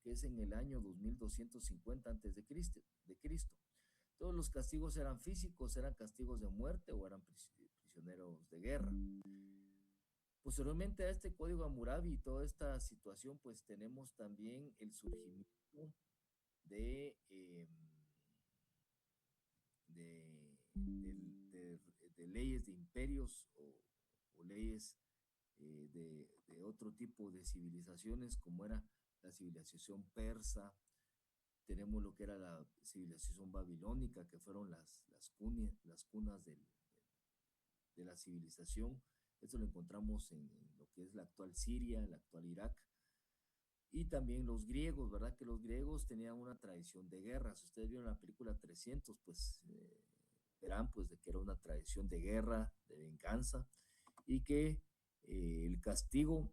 que es en el año 2250 antes de Cristo. Todos los castigos eran físicos, eran castigos de muerte o eran prisioneros de guerra. Posteriormente a este código Hammurabi y toda esta situación, pues tenemos también el surgimiento de, de leyes de imperios o leyes de otro tipo de civilizaciones, como era la civilización persa. Tenemos lo que era la civilización babilónica, que fueron las cunas de la civilización. Esto lo encontramos en lo que es la actual Siria, el actual Irak. Y también los griegos, ¿verdad? Que los griegos tenían una tradición de guerra. Si ustedes vieron la película 300, pues verán pues de que era una tradición de guerra, de venganza, y que el castigo,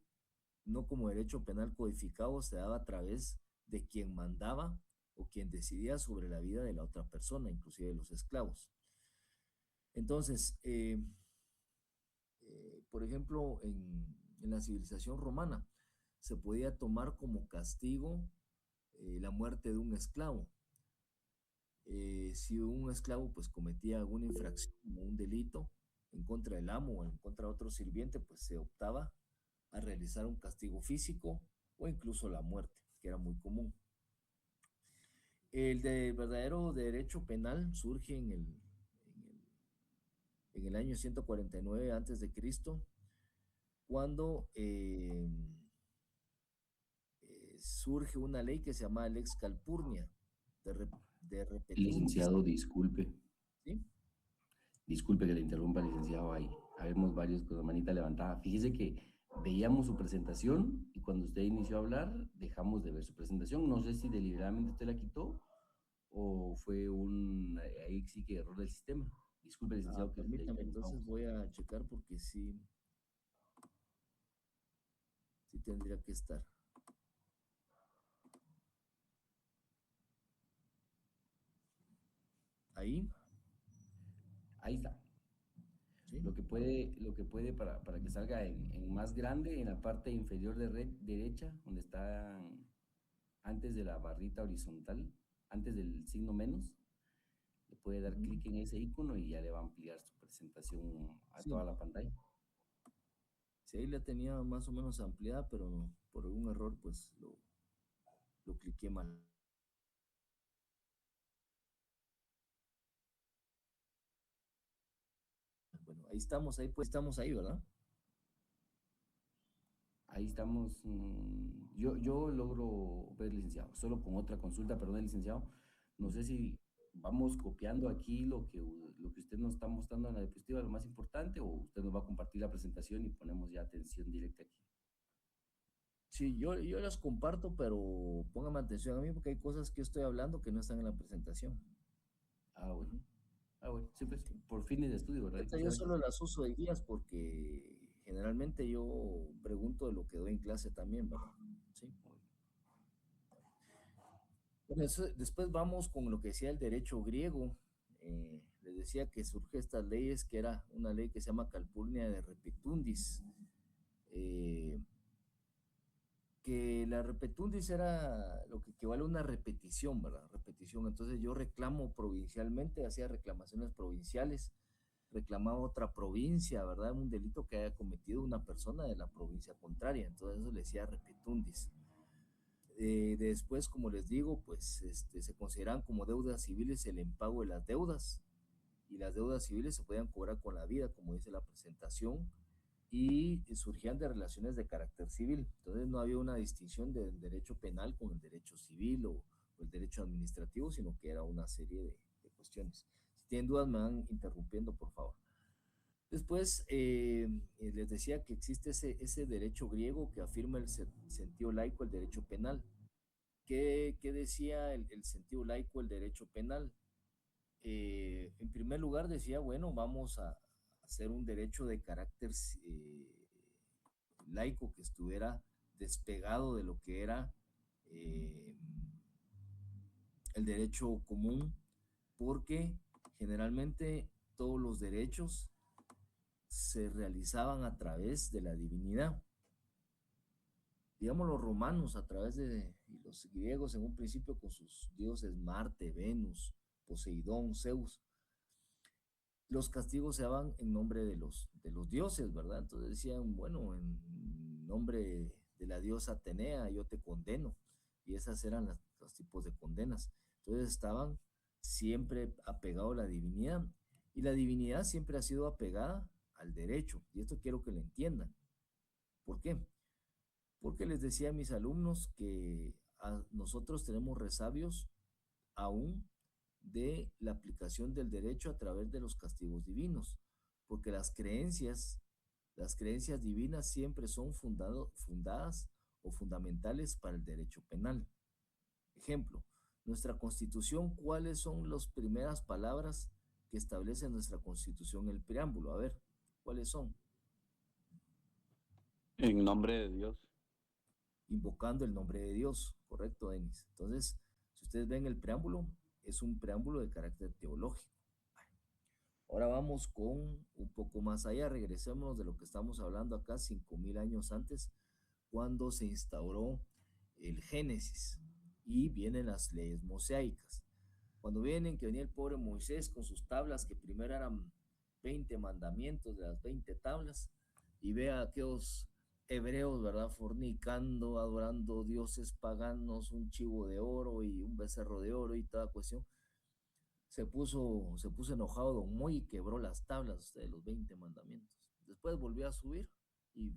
no como derecho penal codificado, se daba a través de quien mandaba o quien decidía sobre la vida de la otra persona, inclusive de los esclavos. Entonces, por ejemplo, en la civilización romana, se podía tomar como castigo la muerte de un esclavo. Si un esclavo pues cometía alguna infracción o un delito en contra del amo o en contra de otro sirviente, pues se optaba a realizar un castigo físico o incluso la muerte, que era muy común. El de verdadero derecho penal surge en el año 149 antes de Cristo, cuando surge una ley que se llama Lex Calpurnia, de repetundis. Licenciado, disculpe. ¿Sí? Disculpe que le interrumpa, licenciado. Ahí habemos varios con la manita levantada. Fíjese que veíamos su presentación y cuando usted inició a hablar, dejamos de ver su presentación. No sé si deliberadamente usted la quitó o fue ahí sí que error del sistema. Disculpe, licenciado, que le Permítame, entonces interrumpamos. voy a checar porque sí tendría que estar. Ahí, Ahí está. ¿sí? Lo que puede para que salga en más grande, en la parte inferior derecha, donde está antes de la barrita horizontal, antes del signo menos, le puede dar clic en ese icono y ya le va a ampliar su presentación a toda Sí, la pantalla. sí, ahí la tenía más o menos ampliada, pero no, por algún error pues lo cliqué mal. Bueno, ahí estamos, ahí pues estamos ahí, ¿verdad? Ahí estamos. Yo logro ver, licenciado, solo con otra consulta, perdón, licenciado. No sé si vamos copiando aquí lo que usted nos está mostrando en la diapositiva, lo más importante, o usted nos va a compartir la presentación y ponemos ya atención directa aquí. Sí, yo las comparto, pero póngame atención a mí porque hay cosas que yo estoy hablando que no están en la presentación. Ah, bueno. Ujú. Ah, bueno. Sí, pues, Sí. por fines de estudio, ¿verdad? Esta yo solo las uso de guías porque generalmente yo pregunto de lo que doy en clase también, ¿verdad? Sí. Bueno, después vamos con lo que decía el derecho griego. Les decía que surge estas leyes, que era una ley que se llama Calpurnia de Repetundis. Que la repetundis era lo que equivale a una repetición, ¿verdad? Repetición. Entonces yo reclamo provincialmente, hacía reclamaciones provinciales, reclamaba otra provincia, ¿verdad? Un delito que haya cometido una persona de la provincia contraria. Entonces eso le decía repetundis. Después, como les digo, pues se consideran como deudas civiles el impago de las deudas, y las deudas civiles se podían cobrar con la vida, como dice la presentación, y surgían de relaciones de carácter civil. Entonces no había una distinción del derecho penal con el derecho civil o el derecho administrativo, sino que era una serie de cuestiones. Si tienen dudas me van interrumpiendo, por favor. Después les decía que existe ese derecho griego que afirma el sentido laico, el derecho penal. ¿Qué decía el sentido laico, el derecho penal? En primer lugar decía, bueno, vamos a hacer un derecho de carácter laico que estuviera despegado de lo que era eh, el derecho común, porque generalmente todos los derechos se realizaban a través de la divinidad. Digamos los romanos a través de, y los griegos en un principio con sus dioses Marte, Venus, Poseidón, Zeus, los castigos se daban en nombre de los dioses, ¿verdad? Entonces decían, bueno, en nombre de la diosa Atenea yo te condeno. Y esas eran los tipos de condenas. Entonces estaban siempre apegados a la divinidad. Y la divinidad siempre ha sido apegada al derecho. Y esto quiero que lo entiendan. ¿Por qué? Porque les decía a mis alumnos que nosotros tenemos resabios aún de la aplicación del derecho a través de los castigos divinos, porque las creencias divinas siempre son fundadas o fundamentales para el derecho penal. Ejemplo, nuestra Constitución, ¿cuáles son las primeras palabras que establece nuestra Constitución, el preámbulo? A ver, ¿cuáles son? En nombre de Dios. Invocando el nombre de Dios, ¿correcto, Denis? Entonces, si ustedes ven el preámbulo, es un preámbulo de carácter teológico. Ahora vamos con un poco más allá, regresémonos de lo que estamos hablando acá 5000 años antes, cuando se instauró el Génesis y vienen las leyes mosaicas. Cuando vienen, que venía el pobre Moisés con sus tablas, que primero eran 20 mandamientos de las 20 tablas, y ve a aquellos hebreos, ¿verdad? Fornicando, adorando dioses paganos, un chivo de oro y un becerro de oro y toda cuestión. Se puso enojado Don Moy y quebró las tablas de los 20 mandamientos. Después volvió a subir y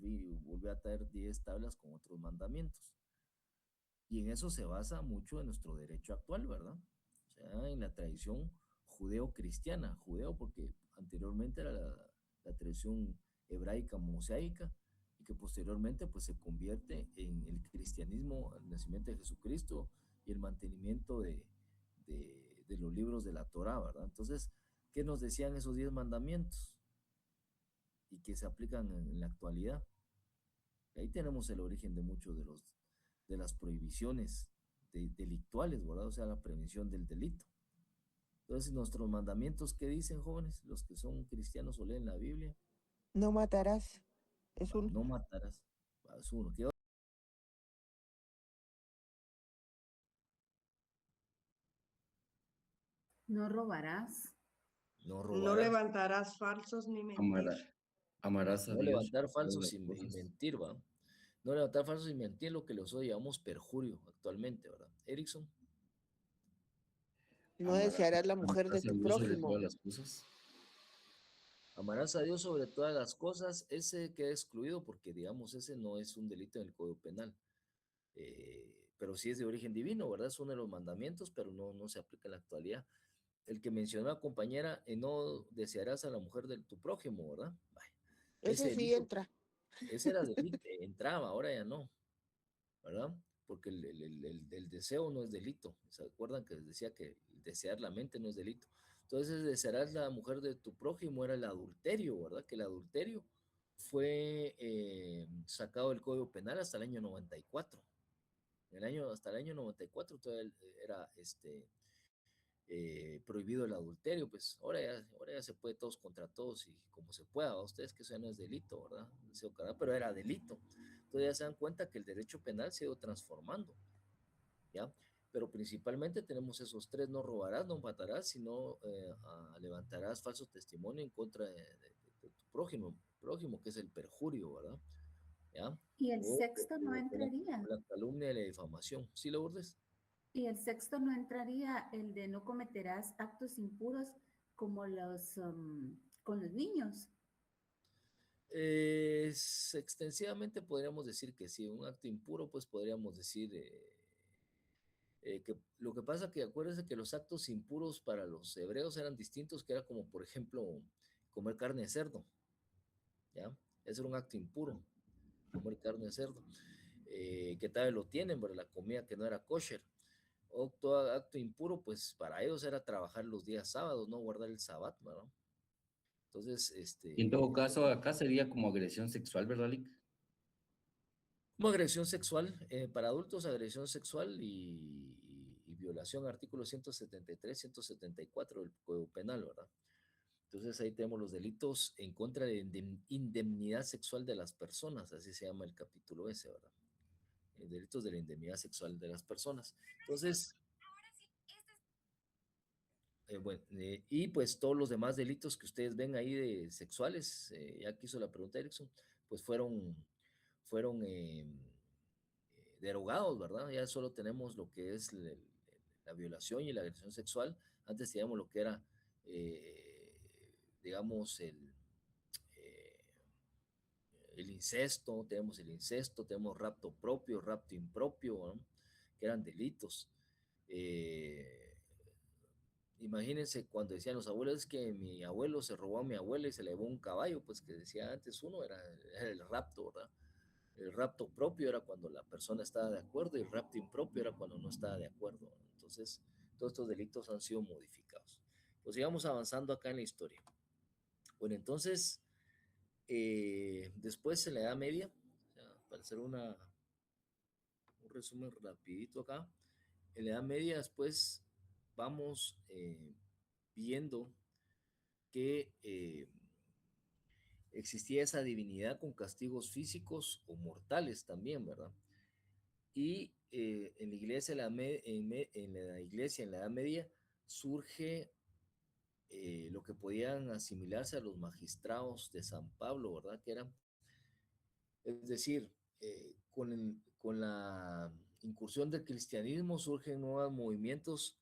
volvió a traer 10 tablas con otros mandamientos. Y en eso se basa mucho de nuestro derecho actual, ¿verdad? O sea, en la tradición judeo-cristiana, judeo porque anteriormente era la tradición hebraica mosaica y que posteriormente pues se convierte en el cristianismo, el nacimiento de Jesucristo y el mantenimiento de los libros de la Torá, ¿verdad? Entonces, ¿qué nos decían esos 10 mandamientos? Y que se aplican en la actualidad. Y ahí tenemos el origen de muchos de las prohibiciones delictuales, ¿verdad? O sea, la prevención del delito. Entonces, nuestros mandamientos, ¿qué dicen, jóvenes? Los que son cristianos o leen la Biblia. No matarás. Es uno. No matarás. Es uno. ¿Qué? No robarás. No No robarás. levantarás falsos ni mentir. Amarás a No Dios levantar sobre todas falsos las y cosas. mentir, ¿va? No levantar falsos y mentir, lo que nosotros llamamos perjurio actualmente, ¿verdad? Erickson. No desearás la mujer de Amarás a tu Dios sobre prójimo. todas las cosas. Amarás a Dios sobre todas las cosas, ese queda excluido porque, digamos, ese no es un delito en el Código Penal. Pero sí es de origen divino, ¿verdad? Es uno de los mandamientos, pero no se aplica en la actualidad. El que mencionó la compañera, no desearás a la mujer de tu prójimo, ¿verdad? Vaya, ese Ese sí delito, entra. ese era delito, entraba, ahora ya no, ¿verdad? Porque el deseo no es delito. ¿Se acuerdan que les decía que desear la mente no es delito? Entonces, desearás la mujer de tu prójimo era el adulterio, ¿verdad? Que el adulterio fue sacado del Código Penal hasta el año 94. Hasta el año 94 todavía era prohibido el adulterio, pues ahora ya se puede todos contra todos y como se pueda, ¿va? Ustedes que eso ya no es delito, ¿verdad? Pero era delito. Entonces ya se dan cuenta que el derecho penal se ha ido transformando, ¿ya? Pero principalmente tenemos esos tres: no robarás, no matarás, sino levantarás falso testimonio en contra de tu prójimo, que es el perjurio, ¿verdad? ¿Ya? Y el O, sexto no entraría. la calumnia y la difamación. ¿Sí, Lourdes? Y el sexto no entraría el de no cometerás actos impuros como con los niños. Extensivamente podríamos decir que sí, un acto impuro, pues podríamos decir que lo que pasa que acuérdense que los actos impuros para los hebreos eran distintos, que era como por ejemplo comer carne de cerdo, ¿ya? Ese era un acto impuro, comer carne de cerdo, que tal vez lo tienen, pero la comida que no era kosher. O todo acto impuro, pues para ellos era trabajar los días sábados, no guardar el sabbat, ¿verdad? Entonces, En todo caso, acá sería como agresión sexual, ¿verdad, Lick? como agresión sexual, para adultos, agresión sexual y violación, artículos 173, 174 del Código Penal, ¿verdad? Entonces ahí tenemos los delitos en contra de indemnidad sexual de las personas, así se llama el capítulo ese, ¿verdad? delitos de la indemnidad sexual de las personas. Entonces, bueno, y pues todos los demás delitos que ustedes ven ahí de sexuales, ya que hizo la pregunta Erickson, pues fueron derogados, ¿verdad? Ya solo tenemos lo que es la violación y la agresión sexual. Antes teníamos lo que era, eh, digamos, eh, el incesto, tenemos rapto propio, rapto impropio, ¿no? Que eran delitos. Eh, Imagínense cuando decían los abuelos es que mi abuelo se robó a mi abuela y se le llevó un caballo, pues que decía antes uno era el rapto, ¿verdad? El rapto propio era cuando la persona estaba de acuerdo y el rapto impropio era cuando no estaba de acuerdo, ¿no? Entonces, todos estos delitos han sido modificados. Pues sigamos avanzando acá en la historia. Bueno, entonces, después en la Edad Media, o sea, para hacer un resumen rapidito acá, en la Edad Media después vamos viendo que existía esa divinidad con castigos físicos o mortales también, ¿verdad? Y en la iglesia, en la Edad Media, surge lo que podían asimilarse a los magistrados de San Pablo, ¿verdad? Que eran, es decir, con la incursión del cristianismo surgen nuevos movimientos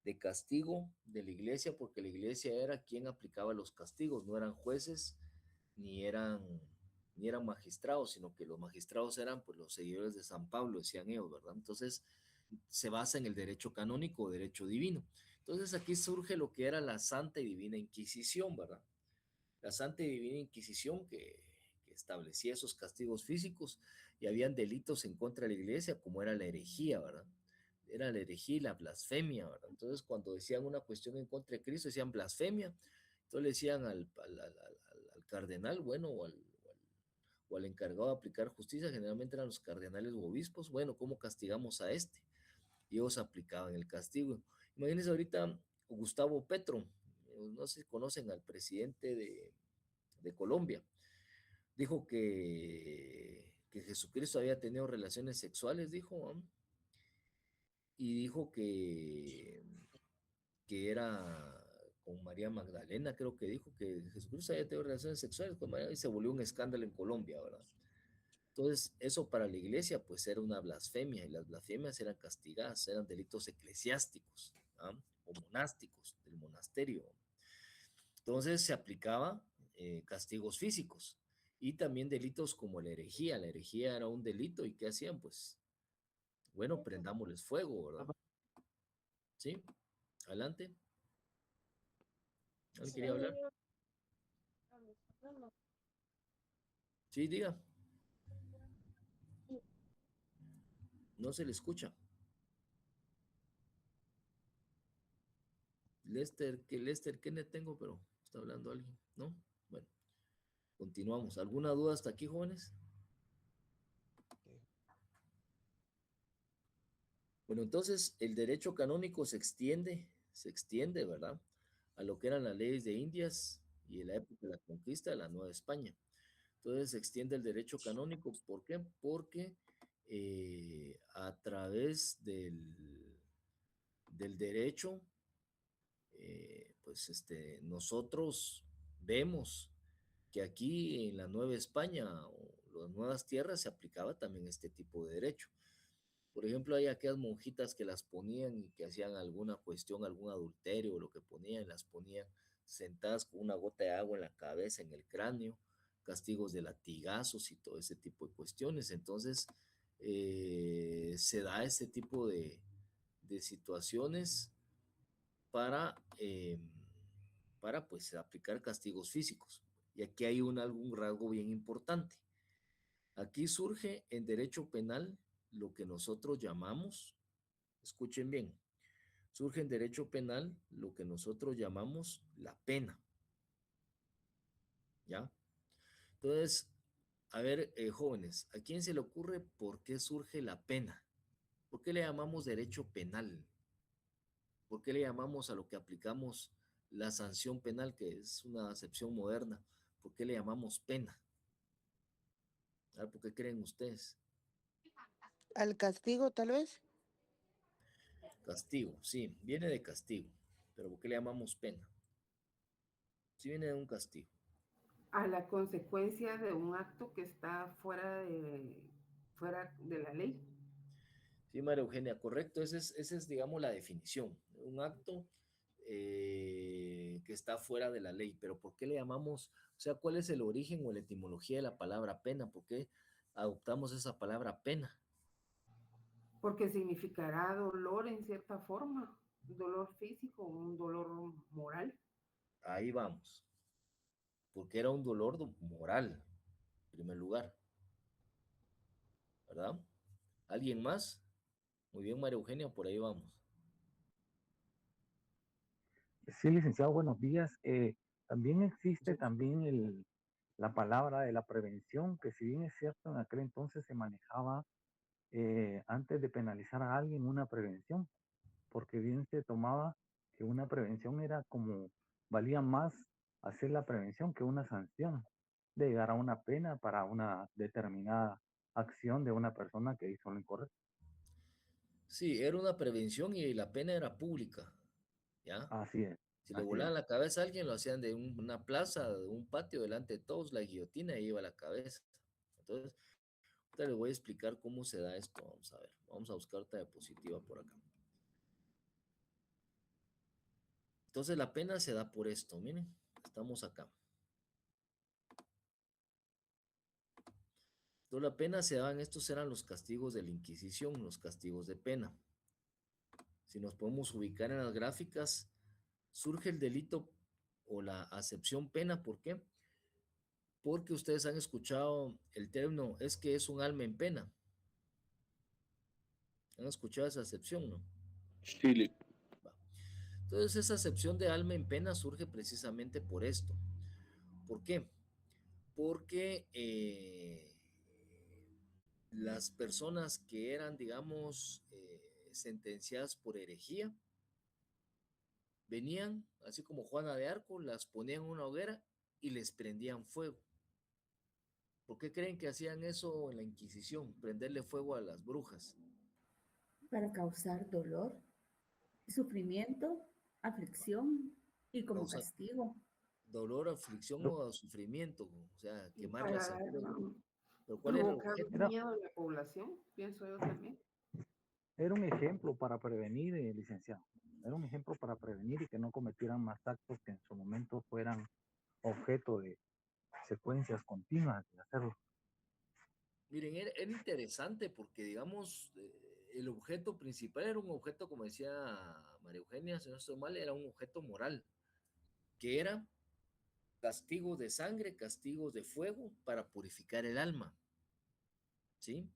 de castigo de la iglesia, porque la iglesia era quien aplicaba los castigos, no eran jueces ni eran, ni eran magistrados, sino que los magistrados eran pues los seguidores de San Pablo, decían ellos, ¿verdad? Entonces se basa en el derecho canónico o derecho divino. Entonces aquí surge lo que era la Santa y Divina Inquisición, ¿verdad? La Santa y Divina Inquisición que establecía esos castigos físicos y habían delitos en contra de la iglesia, como era la herejía, ¿verdad? Era la herejía y la blasfemia, ¿verdad? Entonces, cuando decían una cuestión en contra de Cristo, decían blasfemia. Entonces le decían al cardenal, bueno, o al encargado de aplicar justicia, generalmente eran los cardenales o obispos, bueno, ¿cómo castigamos a este? Y ellos aplicaban el castigo. Imagínense ahorita Gustavo Petro, no sé si conocen al presidente de Colombia, dijo que Jesucristo había tenido relaciones sexuales, dijo, ¿no? Y dijo que era con María Magdalena, creo que dijo que Jesucristo había tenido relaciones sexuales con María y se volvió un escándalo en Colombia, ¿verdad? Entonces, eso para la iglesia pues era una blasfemia y las blasfemias eran castigadas, eran delitos eclesiásticos, ¿ah? O monásticos del monasterio. Entonces se aplicaba castigos físicos y también delitos como la herejía. La herejía era un delito y ¿qué hacían? Pues, bueno, prendámosles fuego, ¿verdad? ¿Sí? Adelante. ¿Alguien quería hablar? Sí, diga. No se le escucha. Lester, ¿qué le tengo? Pero está hablando alguien, ¿no? Bueno, continuamos. ¿Alguna duda hasta aquí, jóvenes? Bueno, entonces el derecho canónico se extiende, ¿verdad? A lo que eran las leyes de Indias y en la época de la conquista de la Nueva España. Entonces se extiende el derecho canónico. ¿Por qué? Porque a través del derecho, pues nosotros vemos que aquí en la Nueva España o las nuevas tierras se aplicaba también este tipo de derecho. Por ejemplo, hay aquellas monjitas que las ponían y que hacían alguna cuestión, algún adulterio o lo que ponían, las ponían sentadas con una gota de agua en la cabeza, en el cráneo, castigos de latigazos y todo ese tipo de cuestiones. Entonces, se da ese tipo de situaciones para, para pues aplicar castigos físicos. Y aquí hay algún rasgo bien importante. Aquí surge en derecho penal lo que nosotros llamamos, escuchen bien, surge en derecho penal lo que nosotros llamamos la pena, ¿ya? Entonces, a ver, jóvenes, ¿a quién se le ocurre por qué surge la pena? ¿Por qué le llamamos derecho penal? ¿Por qué le llamamos a lo que aplicamos la sanción penal, que es una acepción moderna? ¿Por qué le llamamos pena? A ver, ¿por qué creen ustedes? Al castigo, tal vez. Castigo, sí, viene de castigo. Pero ¿por qué le llamamos pena? Sí viene de un castigo. A la consecuencia de un acto que está fuera de la ley. Sí, María Eugenia, correcto. Esa es, digamos, la definición. Un acto que está fuera de la ley. Pero ¿por qué le llamamos? O sea, ¿cuál es el origen o la etimología de la palabra pena? ¿Por qué adoptamos esa palabra pena? Porque significará dolor en cierta forma, dolor físico, un dolor moral. Ahí vamos. Porque era un dolor moral, en primer lugar, ¿verdad? ¿Alguien más? Muy bien, María Eugenia, por ahí vamos. Sí, licenciado, buenos días. También existe también la palabra de la prevención, que si bien es cierto, en aquel entonces se manejaba antes de penalizar a alguien una prevención, porque bien se tomaba que una prevención era como, valía más hacer la prevención que una sanción, de llegar a una pena para una determinada acción de una persona que hizo lo incorrecto. Sí, era una prevención y la pena era pública, ¿ya? Así es, Si le así es. volaban la cabeza a alguien, lo hacían de una plaza, de un patio, delante de todos, la guillotina y iba la cabeza. Entonces, ahorita les voy a explicar cómo se da esto. Vamos a ver, vamos a buscar otra diapositiva por acá. Entonces, la pena se da por esto, miren, estamos acá. Entonces, la pena se daban, estos eran los castigos de la Inquisición, los castigos de pena. Si nos podemos ubicar en las gráficas, surge el delito o la acepción pena, ¿por qué? Porque ustedes han escuchado el término, es que es un alma en pena. ¿Han escuchado esa acepción, no? Sí, Va. Entonces, esa acepción de alma en pena surge precisamente por esto. ¿Por qué? Porque las personas que eran, digamos, sentenciadas por herejía, venían, así como Juana de Arco, las ponían en una hoguera y les prendían fuego. ¿Por qué creen que hacían eso en la Inquisición? Prenderle fuego a las brujas. Para causar dolor, sufrimiento, aflicción y como Causa castigo. dolor, aflicción o sufrimiento, o sea, quemarlas Para en fuego. Pero ¿cuál era el provocar objeto? Era, miedo en la población, pienso yo también. Era un ejemplo para prevenir, licenciado. Era un ejemplo para prevenir y que no cometieran más actos que en su momento fueran objeto de secuencias continuas de hacerlo. Miren, era interesante porque, digamos, el objeto principal era un objeto, como decía María Eugenia, si no estoy mal, era un objeto moral, que era castigos de sangre, castigos de fuego para purificar el alma, ¿sí?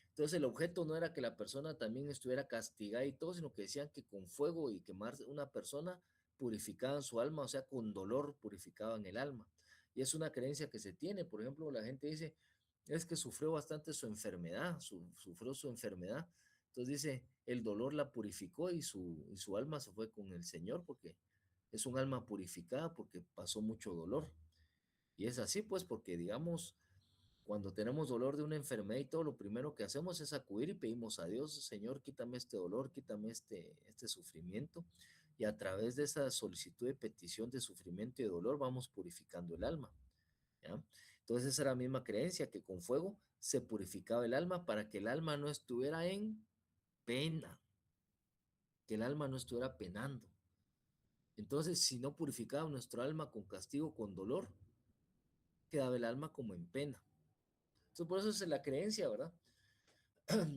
Entonces el objeto no era que la persona también estuviera castigada y todo, sino que decían que con fuego y quemar una persona purificaban su alma, o sea, con dolor purificaban el alma. Y es una creencia que se tiene. Por ejemplo, la gente dice, es que sufrió bastante su enfermedad, sufrió su enfermedad. Entonces dice, el dolor la purificó y su alma se fue con el Señor porque es un alma purificada porque pasó mucho dolor. Y es así, pues, porque digamos, cuando tenemos dolor de una enfermedad y todo, lo primero que hacemos es acudir y pedimos a Dios, Señor, quítame este dolor, quítame este sufrimiento. Y a través de esa solicitud de petición de sufrimiento y de dolor vamos purificando el alma, ¿ya? Entonces esa era la misma creencia, que con fuego se purificaba el alma para que el alma no estuviera en pena, que el alma no estuviera penando. Entonces, si no purificaba nuestro alma con castigo, con dolor, quedaba el alma como en pena. Entonces, por eso es la creencia, ¿verdad?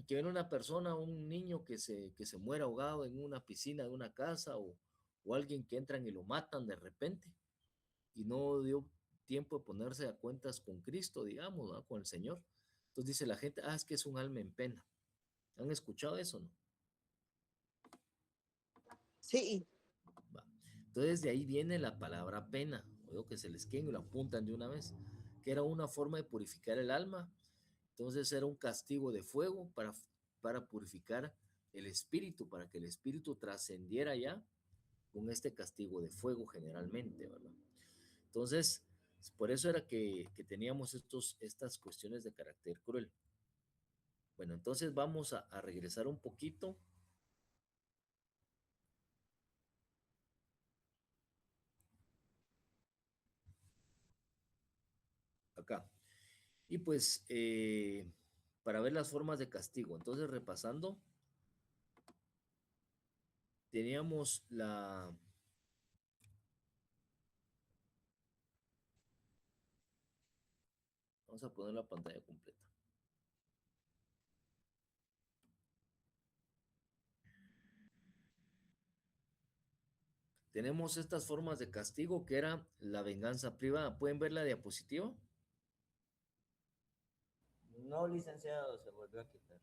Que viene una persona, un niño que se muere ahogado en una piscina de una casa o alguien que entran y lo matan de repente y no dio tiempo de ponerse a cuentas con Cristo, digamos, ¿verdad? Con el Señor. Entonces dice la gente, es que es un alma en pena. ¿Han escuchado eso, no? Sí, Va. Entonces de ahí viene la palabra pena, o que se les queden y lo apuntan de una vez, que era una forma de purificar el alma. Entonces era un castigo de fuego para purificar el espíritu, para que el espíritu trascendiera ya con este castigo de fuego generalmente, ¿verdad? Entonces, por eso era que teníamos estas cuestiones de carácter cruel. Bueno, entonces vamos a regresar un poquito acá. Y pues, para ver las formas de castigo. Entonces, repasando, teníamos la... Vamos a poner la pantalla completa. Tenemos estas formas de castigo que era la venganza privada. ¿Pueden ver la diapositiva? No, licenciado, se volvió a quitar.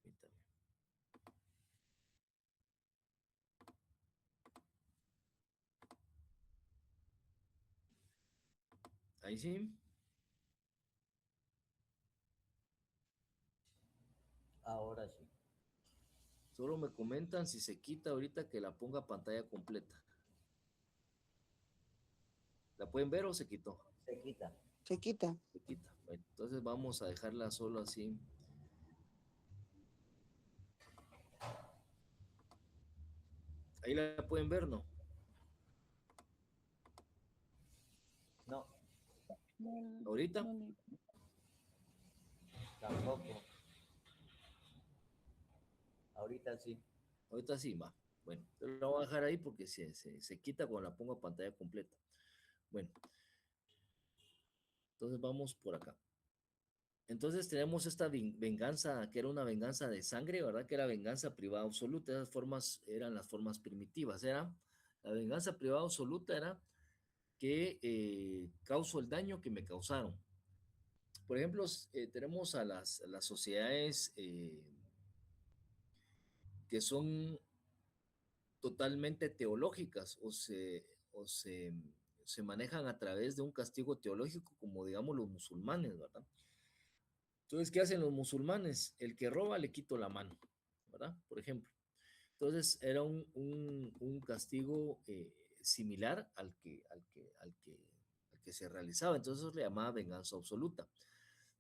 Permítame. Ahí sí. Ahora sí. Solo me comentan si se quita ahorita que la ponga pantalla completa. ¿La pueden ver o se quitó? Se quita. Se quita. Se quita. Bueno, entonces vamos a dejarla solo así. Ahí la pueden ver, ¿no? No, Ahorita. tampoco. Ahorita sí. Ahorita sí, va. Bueno, lo voy a dejar ahí porque se quita cuando la pongo a pantalla completa. Bueno, entonces vamos por acá. Entonces tenemos esta venganza, que era una venganza de sangre, ¿verdad? Que era venganza privada absoluta. Esas formas eran las formas primitivas. Era la venganza privada absoluta era que causo el daño que me causaron. Por ejemplo, tenemos a las sociedades que son totalmente teológicas se manejan a través de un castigo teológico, como digamos los musulmanes, ¿verdad? Entonces, ¿qué hacen los musulmanes? El que roba le quito la mano, ¿verdad? Por ejemplo. Entonces, era un castigo similar al que se realizaba. Entonces, eso le llamaba venganza absoluta.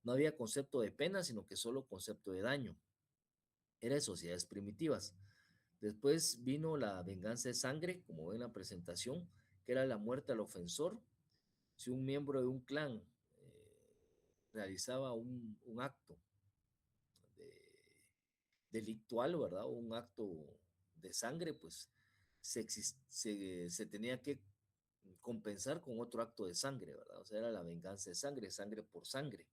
No había concepto de pena, sino que solo concepto de daño. Era de sociedades primitivas. Después vino la venganza de sangre, como ven en la presentación, que era la muerte al ofensor. Si un miembro de un clan realizaba un acto delictual, ¿verdad? Un acto de sangre, pues se tenía que compensar con otro acto de sangre, ¿verdad? O sea, era la venganza de sangre, sangre por sangre.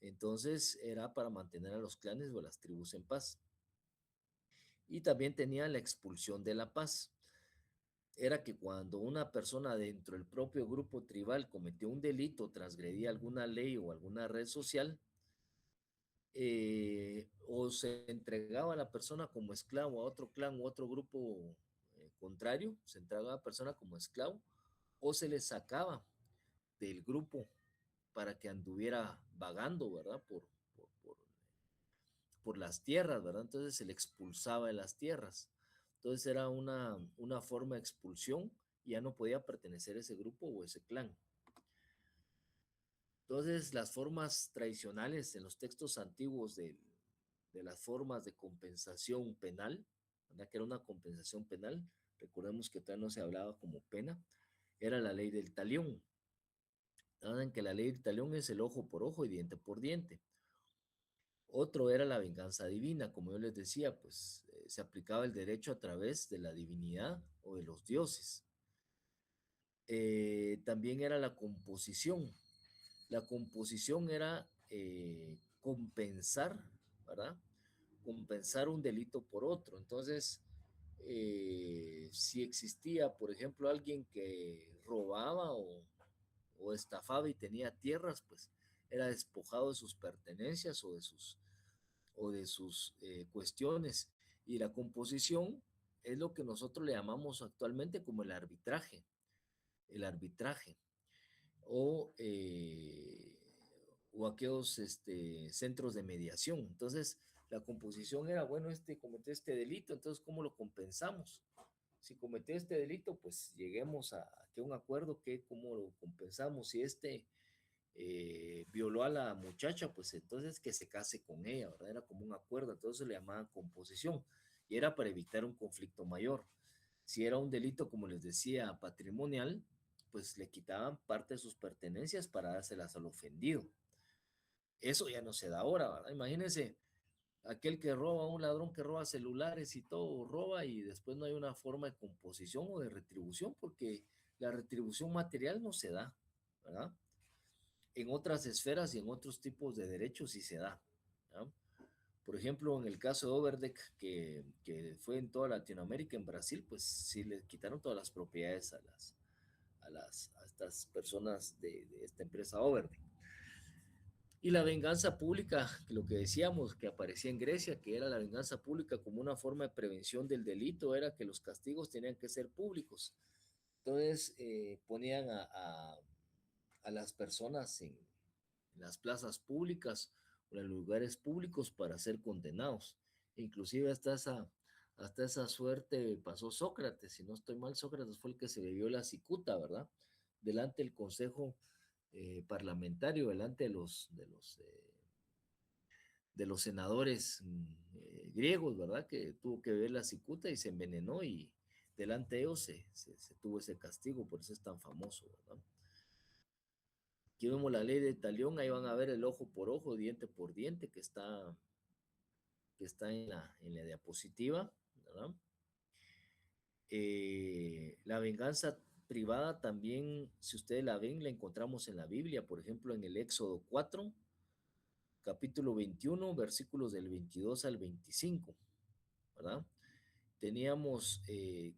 Entonces era para mantener a los clanes o a las tribus en paz. Y también tenía la expulsión de la paz. Era que cuando una persona dentro del propio grupo tribal cometió un delito, transgredía alguna ley o alguna red social, o se entregaba a la persona como esclavo a otro clan u otro grupo contrario, se entregaba a la persona como esclavo, o se le sacaba del grupo para que anduviera vagando, ¿verdad? Por las tierras, ¿verdad? Entonces se le expulsaba de las tierras. Entonces era una forma de expulsión y ya no podía pertenecer a ese grupo o ese clan. Entonces las formas tradicionales en los textos antiguos de las formas de compensación penal, ¿verdad? Que era una compensación penal, recordemos que todavía no se hablaba como pena, era la ley del talión. Saben que la ley del talión es el ojo por ojo y diente por diente. Otro era la venganza divina, como yo les decía, pues se aplicaba el derecho a través de la divinidad o de los dioses. También era la composición. La composición era compensar, ¿verdad? Compensar un delito por otro. Entonces, si existía, por ejemplo, alguien que robaba o estafaba y tenía tierras, pues era despojado de sus pertenencias o de sus cuestiones. Y la composición es lo que nosotros le llamamos actualmente como el arbitraje o aquellos centros de mediación. Entonces, la composición era, bueno, cometió este delito, entonces, ¿cómo lo compensamos? si cometió este delito, pues lleguemos a que un acuerdo que cómo lo compensamos. Si violó a la muchacha, pues entonces que se case con ella, ¿verdad? Era como un acuerdo, entonces le llamaban composición y era para evitar un conflicto mayor. Si era un delito, como les decía, patrimonial, pues le quitaban parte de sus pertenencias para dárselas al ofendido. Eso ya no se da ahora, ¿verdad? Imagínense, aquel que roba, un ladrón que roba celulares y todo, roba y después no hay una forma de composición o de retribución porque la retribución material no se da, ¿verdad? En otras esferas y en otros tipos de derechos sí se da, ¿verdad? Por ejemplo, en el caso de Overdeck, que fue en toda Latinoamérica, en Brasil, pues sí le quitaron todas las propiedades a estas personas de esta empresa Overdeck. Y la venganza pública, lo que decíamos que aparecía en Grecia, que era la venganza pública como una forma de prevención del delito, era que los castigos tenían que ser públicos. Entonces ponían a las personas en las plazas públicas o en lugares públicos para ser condenados. Inclusive hasta esa suerte pasó Sócrates, si no estoy mal, Sócrates fue el que se bebió la cicuta, ¿verdad? Delante del Consejo Parlamentario, delante de los senadores griegos, ¿verdad? Que tuvo que beber la cicuta y se envenenó y delante de ellos se tuvo ese castigo, por eso es tan famoso, ¿verdad? Aquí vemos la ley de talión, ahí van a ver el ojo por ojo, diente por diente, que está en la diapositiva, ¿verdad? La venganza privada también, si ustedes la ven, la encontramos en la Biblia, por ejemplo, en el Éxodo 4, capítulo 21, versículos del 22 al 25, ¿verdad? Teníamos que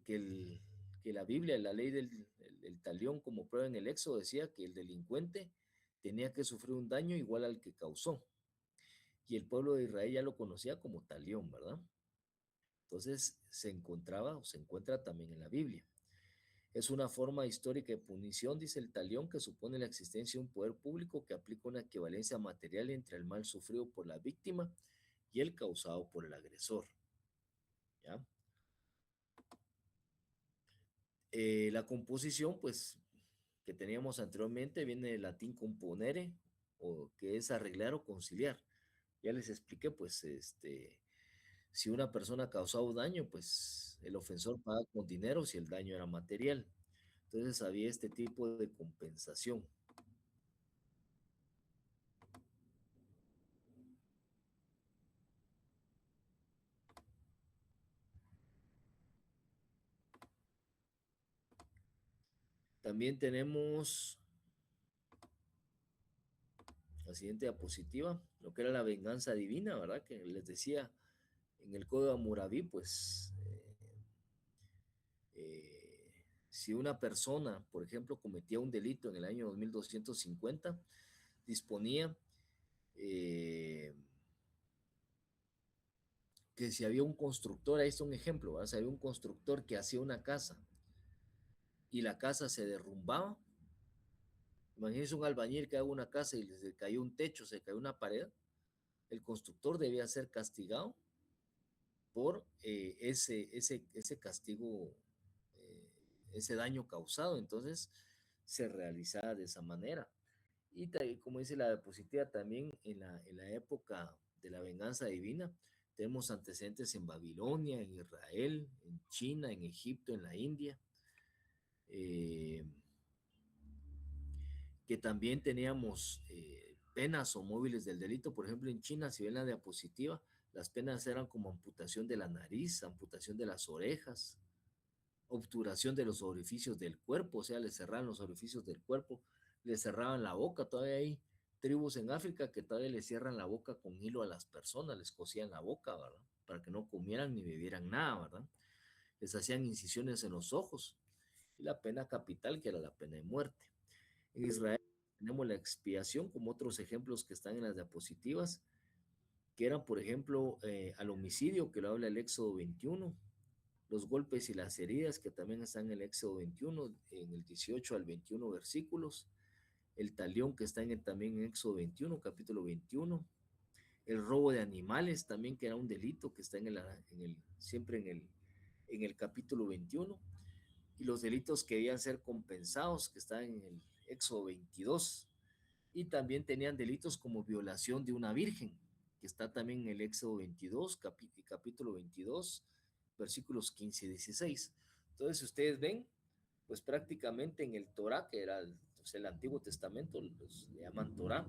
la Biblia, la ley del talión como prueba en el Éxodo, decía que el delincuente tenía que sufrir un daño igual al que causó. Y el pueblo de Israel ya lo conocía como talión, ¿verdad? Entonces se encontraba o se encuentra también en la Biblia. Es una forma histórica de punición, dice el talión, que supone la existencia de un poder público que aplica una equivalencia material entre el mal sufrido por la víctima y el causado por el agresor. ¿Ya? La composición, pues, que teníamos anteriormente, viene del latín componere, o que es arreglar o conciliar. Ya les expliqué, pues, si una persona ha causado daño, pues el ofensor paga con dinero si el daño era material. Entonces había este tipo de compensación. También tenemos la siguiente diapositiva, lo que era la venganza divina, ¿verdad? Que les decía en el Código Hammurabi, pues si una persona, por ejemplo, cometía un delito en el año 2250, disponía que si había un constructor, ahí está un ejemplo, ¿verdad? Si había un constructor que hacía una casa y la casa se derrumbaba, imagínense un albañil que haga una casa y se cayó un techo, se cayó una pared, el constructor debía ser castigado por ese castigo, ese daño causado. Entonces se realizaba de esa manera. Y como dice la diapositiva, también en la época de la venganza divina, tenemos antecedentes en Babilonia, en Israel, en China, en Egipto, en la India, que también teníamos penas o móviles del delito. Por ejemplo, en China, si ven la diapositiva, las penas eran como amputación de la nariz, amputación de las orejas, obturación de los orificios del cuerpo, o sea, les cerraban los orificios del cuerpo, les cerraban la boca. Todavía hay tribus en África que todavía les cierran la boca con hilo a las personas, les cosían la boca, ¿verdad? Para que no comieran ni bebieran nada, ¿verdad? Les hacían incisiones en los ojos. Y la pena capital, que era la pena de muerte. En Israel tenemos la expiación, como otros ejemplos que están en las diapositivas, que eran, por ejemplo, al homicidio, que lo habla el Éxodo 21, los golpes y las heridas, que también están en el Éxodo 21, en el 18 al 21 versículos, el talión, que está también en Éxodo 21, capítulo 21, el robo de animales también, que era un delito, que está siempre en el capítulo 21, y los delitos que debían ser compensados, que están en el Éxodo 22, y también tenían delitos como violación de una virgen, que está también en el Éxodo 22, capítulo 22, versículos 15 y 16. Entonces, si ustedes ven, pues prácticamente en el Torá, que era pues, el Antiguo Testamento, los le llaman Torá,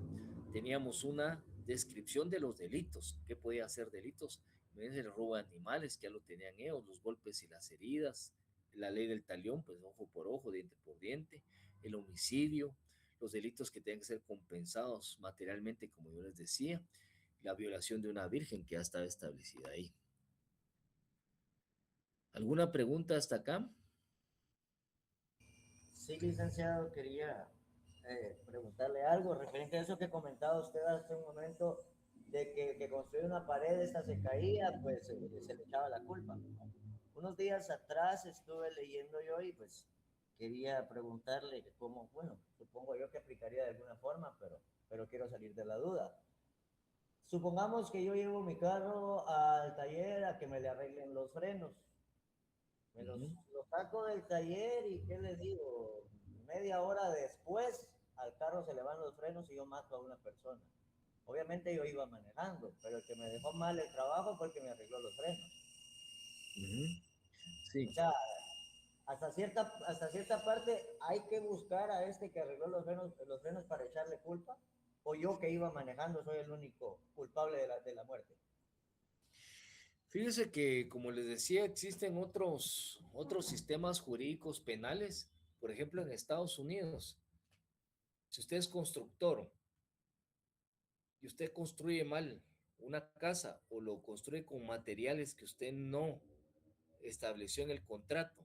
teníamos una descripción de los delitos, qué podía ser delitos. El robo de animales, que ya lo tenían ellos, los golpes y las heridas, la ley del talión, pues ojo por ojo, diente por diente, el homicidio, los delitos que tienen que ser compensados materialmente, como yo les decía, la violación de una virgen que ya estaba establecida ahí. ¿Alguna pregunta hasta acá? Sí, licenciado, quería preguntarle algo referente a eso que comentaba usted hace un momento, de que el que construía una pared, esta se caía, pues se le echaba la culpa. Unos días atrás estuve leyendo yo y pues quería preguntarle cómo, bueno, supongo yo que aplicaría de alguna forma, pero quiero salir de la duda. Supongamos que yo llevo mi carro al taller a que me le arreglen los frenos. Me los saco del taller y ¿qué les digo? Media hora después al carro se le van los frenos y yo mato a una persona. Obviamente yo iba manejando, pero el que me dejó mal el trabajo fue el que me arregló los frenos. Sí. O sea, hasta cierta parte hay que buscar a este que arregló los frenos para echarle culpa, o yo que iba manejando soy el único culpable de la muerte. Fíjese que, como les decía, existen otros sistemas jurídicos penales. Por ejemplo, en Estados Unidos, si usted es constructor y usted construye mal una casa o lo construye con materiales que usted no estableció en el contrato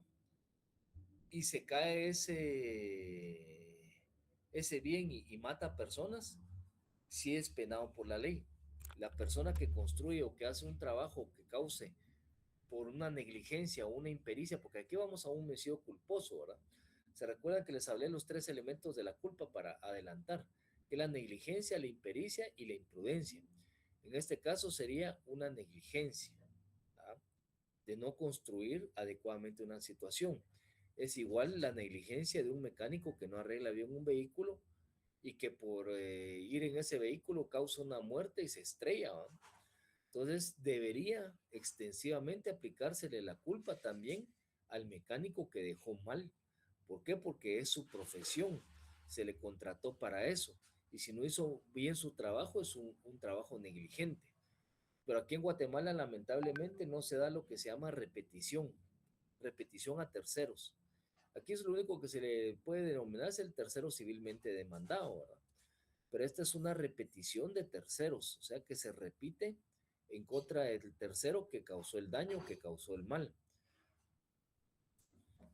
y se cae ese bien y mata personas, sí es penado por la ley. La persona que construye o que hace un trabajo que cause por una negligencia o una impericia, porque aquí vamos a un homicidio culposo, ¿verdad? Se recuerdan que les hablé los 3 elementos de la culpa para adelantar, que es la negligencia, la impericia y la imprudencia. En este caso sería una negligencia, ¿verdad? De no construir adecuadamente una situación. Es igual la negligencia de un mecánico que no arregla bien un vehículo y que por ir en ese vehículo causa una muerte y se estrella, ¿verdad? Entonces debería extensivamente aplicársele la culpa también al mecánico que dejó mal. ¿Por qué? Porque es su profesión, se le contrató para eso. Y si no hizo bien su trabajo, es un trabajo negligente. Pero aquí en Guatemala lamentablemente no se da lo que se llama repetición a terceros. Aquí es lo único que se le puede denominar es el tercero civilmente demandado, ¿verdad? Pero esta es una repetición de terceros, o sea que se repite en contra del tercero que causó el daño, que causó el mal.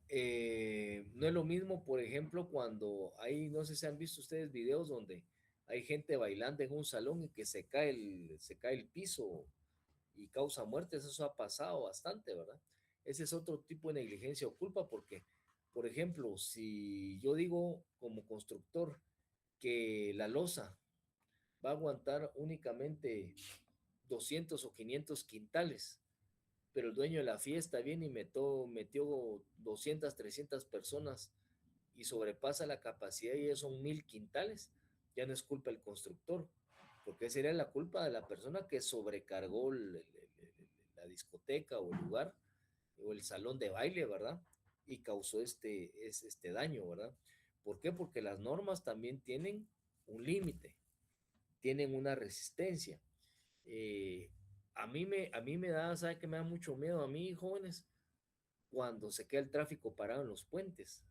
No es lo mismo, por ejemplo, cuando hay, no sé si han visto ustedes videos donde hay gente bailando en un salón y que se cae el piso y causa muertes, eso ha pasado bastante, ¿verdad? Ese es otro tipo de negligencia o culpa porque, por ejemplo, si yo digo como constructor que la losa va a aguantar únicamente 200 o 500 quintales, pero el dueño de la fiesta viene y metió 200, 300 personas y sobrepasa la capacidad y son 1000 quintales, ya no es culpa del constructor, porque sería la culpa de la persona que sobrecargó la discoteca o el lugar o el salón de baile, ¿verdad? Y causó este daño, ¿verdad? ¿Por qué? Porque las normas también tienen un límite, tienen una resistencia. Eh, a mí me da, ¿sabe qué me da mucho miedo a mí, jóvenes? Cuando se queda el tráfico parado en los puentes.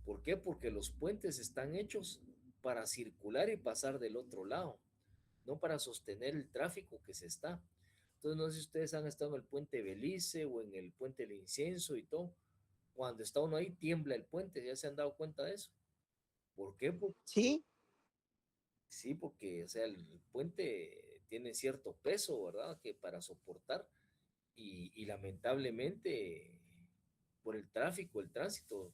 ¿Por qué? Porque los puentes están hechos para circular y pasar del otro lado, no para sostener el tráfico que se está. Entonces, no sé si ustedes han estado en el puente Belice o en el puente del Incienso y todo. Cuando está uno ahí, tiembla el puente, ¿ya se han dado cuenta de eso? ¿Por qué? Sí, Sí, porque, o sea, el puente tiene cierto peso, ¿verdad? Que para soportar y lamentablemente por el tráfico, el tránsito,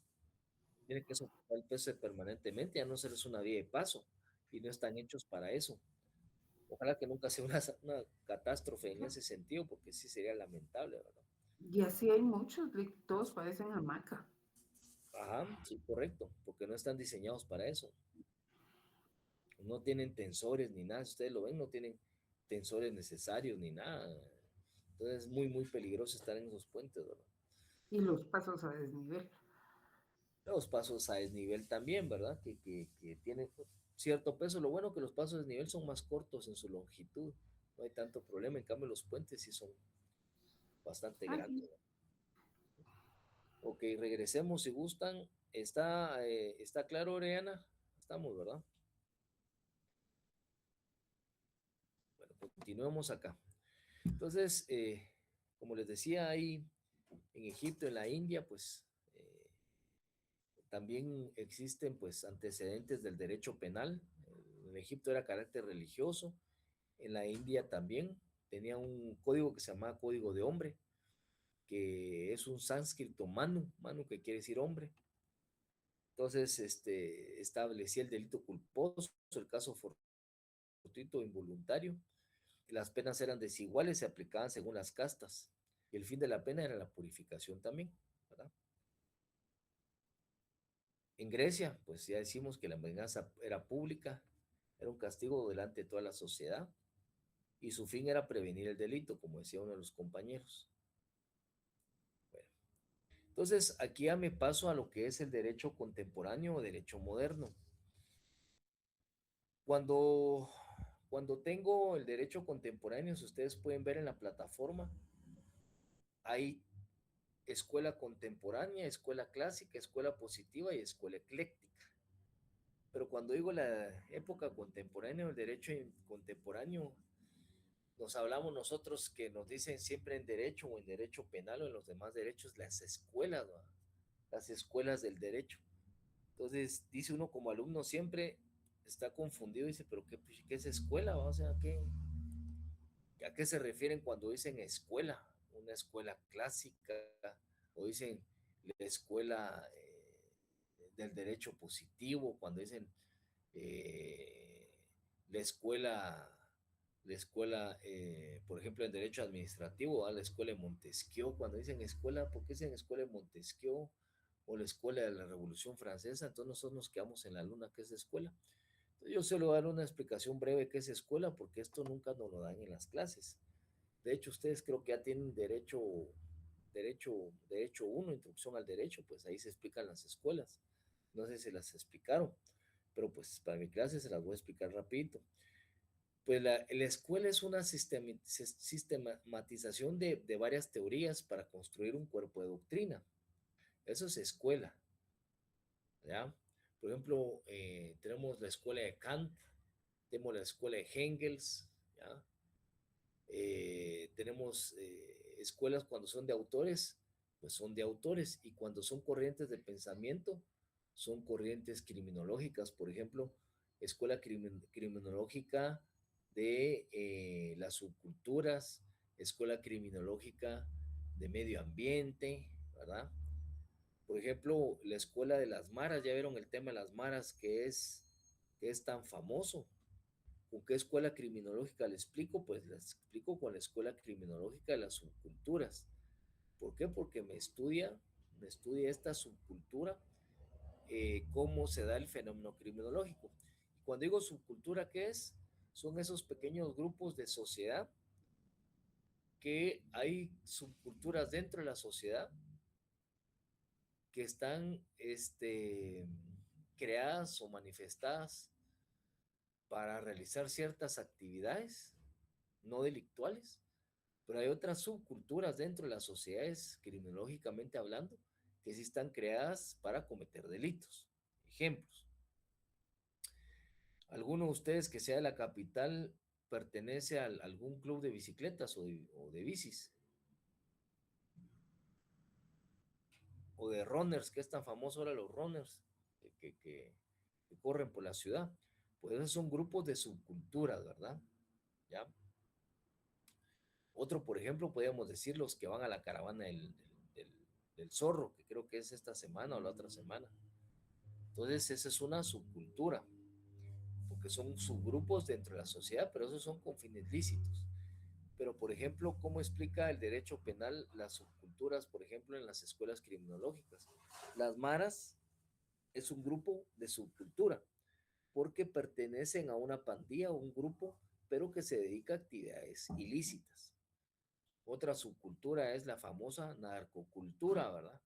tiene que soportar el peso permanentemente, a no ser es una vía de paso y no están hechos para eso. Ojalá que nunca sea una catástrofe en ese sentido, porque sí sería lamentable, ¿verdad? Y así hay muchos, todos parecen hamaca. Ajá, sí, correcto, porque no están diseñados para eso. No tienen tensores ni nada, si ustedes lo ven, no tienen tensores necesarios ni nada. Entonces es muy, muy peligroso estar en esos puentes, ¿verdad? Y los pasos a desnivel. Los pasos a desnivel también, ¿verdad? Que tienen cierto peso. Lo bueno que los pasos a desnivel son más cortos en su longitud. No hay tanto problema. En cambio, los puentes sí son bastante Ah, sí. grandes, ¿verdad? Ok, regresemos si gustan. ¿Está claro, Oriana? Estamos, ¿verdad? Bueno, continuemos acá. Entonces, como les decía, ahí en Egipto, en la India, pues también existen pues antecedentes del derecho penal. En Egipto era carácter religioso, en la India también tenía un código que se llamaba Código de Hombre, que es un sánscrito manu que quiere decir hombre. Entonces, establecía el delito culposo, el caso fortuito involuntario. Las penas eran desiguales, se aplicaban según las castas. Y el fin de la pena era la purificación también, ¿verdad? En Grecia, pues ya decimos que la venganza era pública, era un castigo delante de toda la sociedad y su fin era prevenir el delito, como decía uno de los compañeros. Bueno, entonces aquí ya me paso a lo que es el derecho contemporáneo o derecho moderno. Cuando, cuando tengo el derecho contemporáneo, si ustedes pueden ver en la plataforma, hay escuela contemporánea, escuela clásica, escuela positiva y escuela ecléctica. Pero cuando digo la época contemporánea, el derecho contemporáneo, nos hablamos nosotros que nos dicen siempre en derecho o en derecho penal o en los demás derechos, las escuelas, ¿no? Las escuelas del derecho. Entonces, dice uno como alumno siempre está confundido, dice, pero ¿qué es escuela? O sea, ¿a qué se refieren cuando dicen escuela? Una escuela clásica o dicen la escuela del derecho positivo, cuando dicen eh, la escuela, por ejemplo, en derecho administrativo, a la escuela de Montesquieu, cuando dicen escuela, ¿por qué dicen escuela de Montesquieu? O la escuela de la Revolución Francesa, entonces nosotros nos quedamos en la luna, ¿qué es escuela? Entonces yo solo voy a dar una explicación breve qué es escuela, porque esto nunca nos lo dan en las clases. De hecho, ustedes creo que ya tienen derecho uno, introducción al derecho, pues ahí se explican las escuelas. No sé si las explicaron, pero pues para mi clase se las voy a explicar rapidito. Pues la escuela es una sistematización de varias teorías para construir un cuerpo de doctrina. Eso es escuela, ¿ya? Por ejemplo, tenemos la escuela de Kant, tenemos la escuela de Engels, ¿ya? Tenemos escuelas cuando son de autores, pues son de autores, y cuando son corrientes de pensamiento, son corrientes criminológicas. Por ejemplo, escuela criminológica de las subculturas, escuela criminológica de medio ambiente, ¿verdad? Por ejemplo, la escuela de las maras, ya vieron el tema de las maras que es tan famoso. ¿Con qué escuela criminológica le explico? Pues les explico con la escuela criminológica de las subculturas. ¿Por qué? Porque me estudia esta subcultura, cómo se da el fenómeno criminológico. Y cuando digo subcultura, ¿qué es? Son esos pequeños grupos de sociedad que hay subculturas dentro de la sociedad que están creadas o manifestadas para realizar ciertas actividades no delictuales, pero hay otras subculturas dentro de las sociedades, criminológicamente hablando, que sí están creadas para cometer delitos. Ejemplos. ¿Alguno de ustedes que sea de la capital pertenece a algún club de bicicletas o de bicis? O de runners, que es tan famoso ahora los runners, que corren por la ciudad. Pues esos son grupos de subculturas, ¿verdad? ¿Ya? Otro, por ejemplo, podríamos decir los que van a la caravana del, del zorro, que creo que es esta semana o la otra semana. Entonces, esa es una subcultura, porque son subgrupos dentro de la sociedad, pero esos son con fines lícitos. Pero, por ejemplo, ¿cómo explica el derecho penal las subculturas, por ejemplo, en las escuelas criminológicas? Las maras es un grupo de subcultura porque pertenecen a una pandilla o un grupo, pero que se dedica a actividades ilícitas. Otra subcultura es la famosa narcocultura, ¿verdad?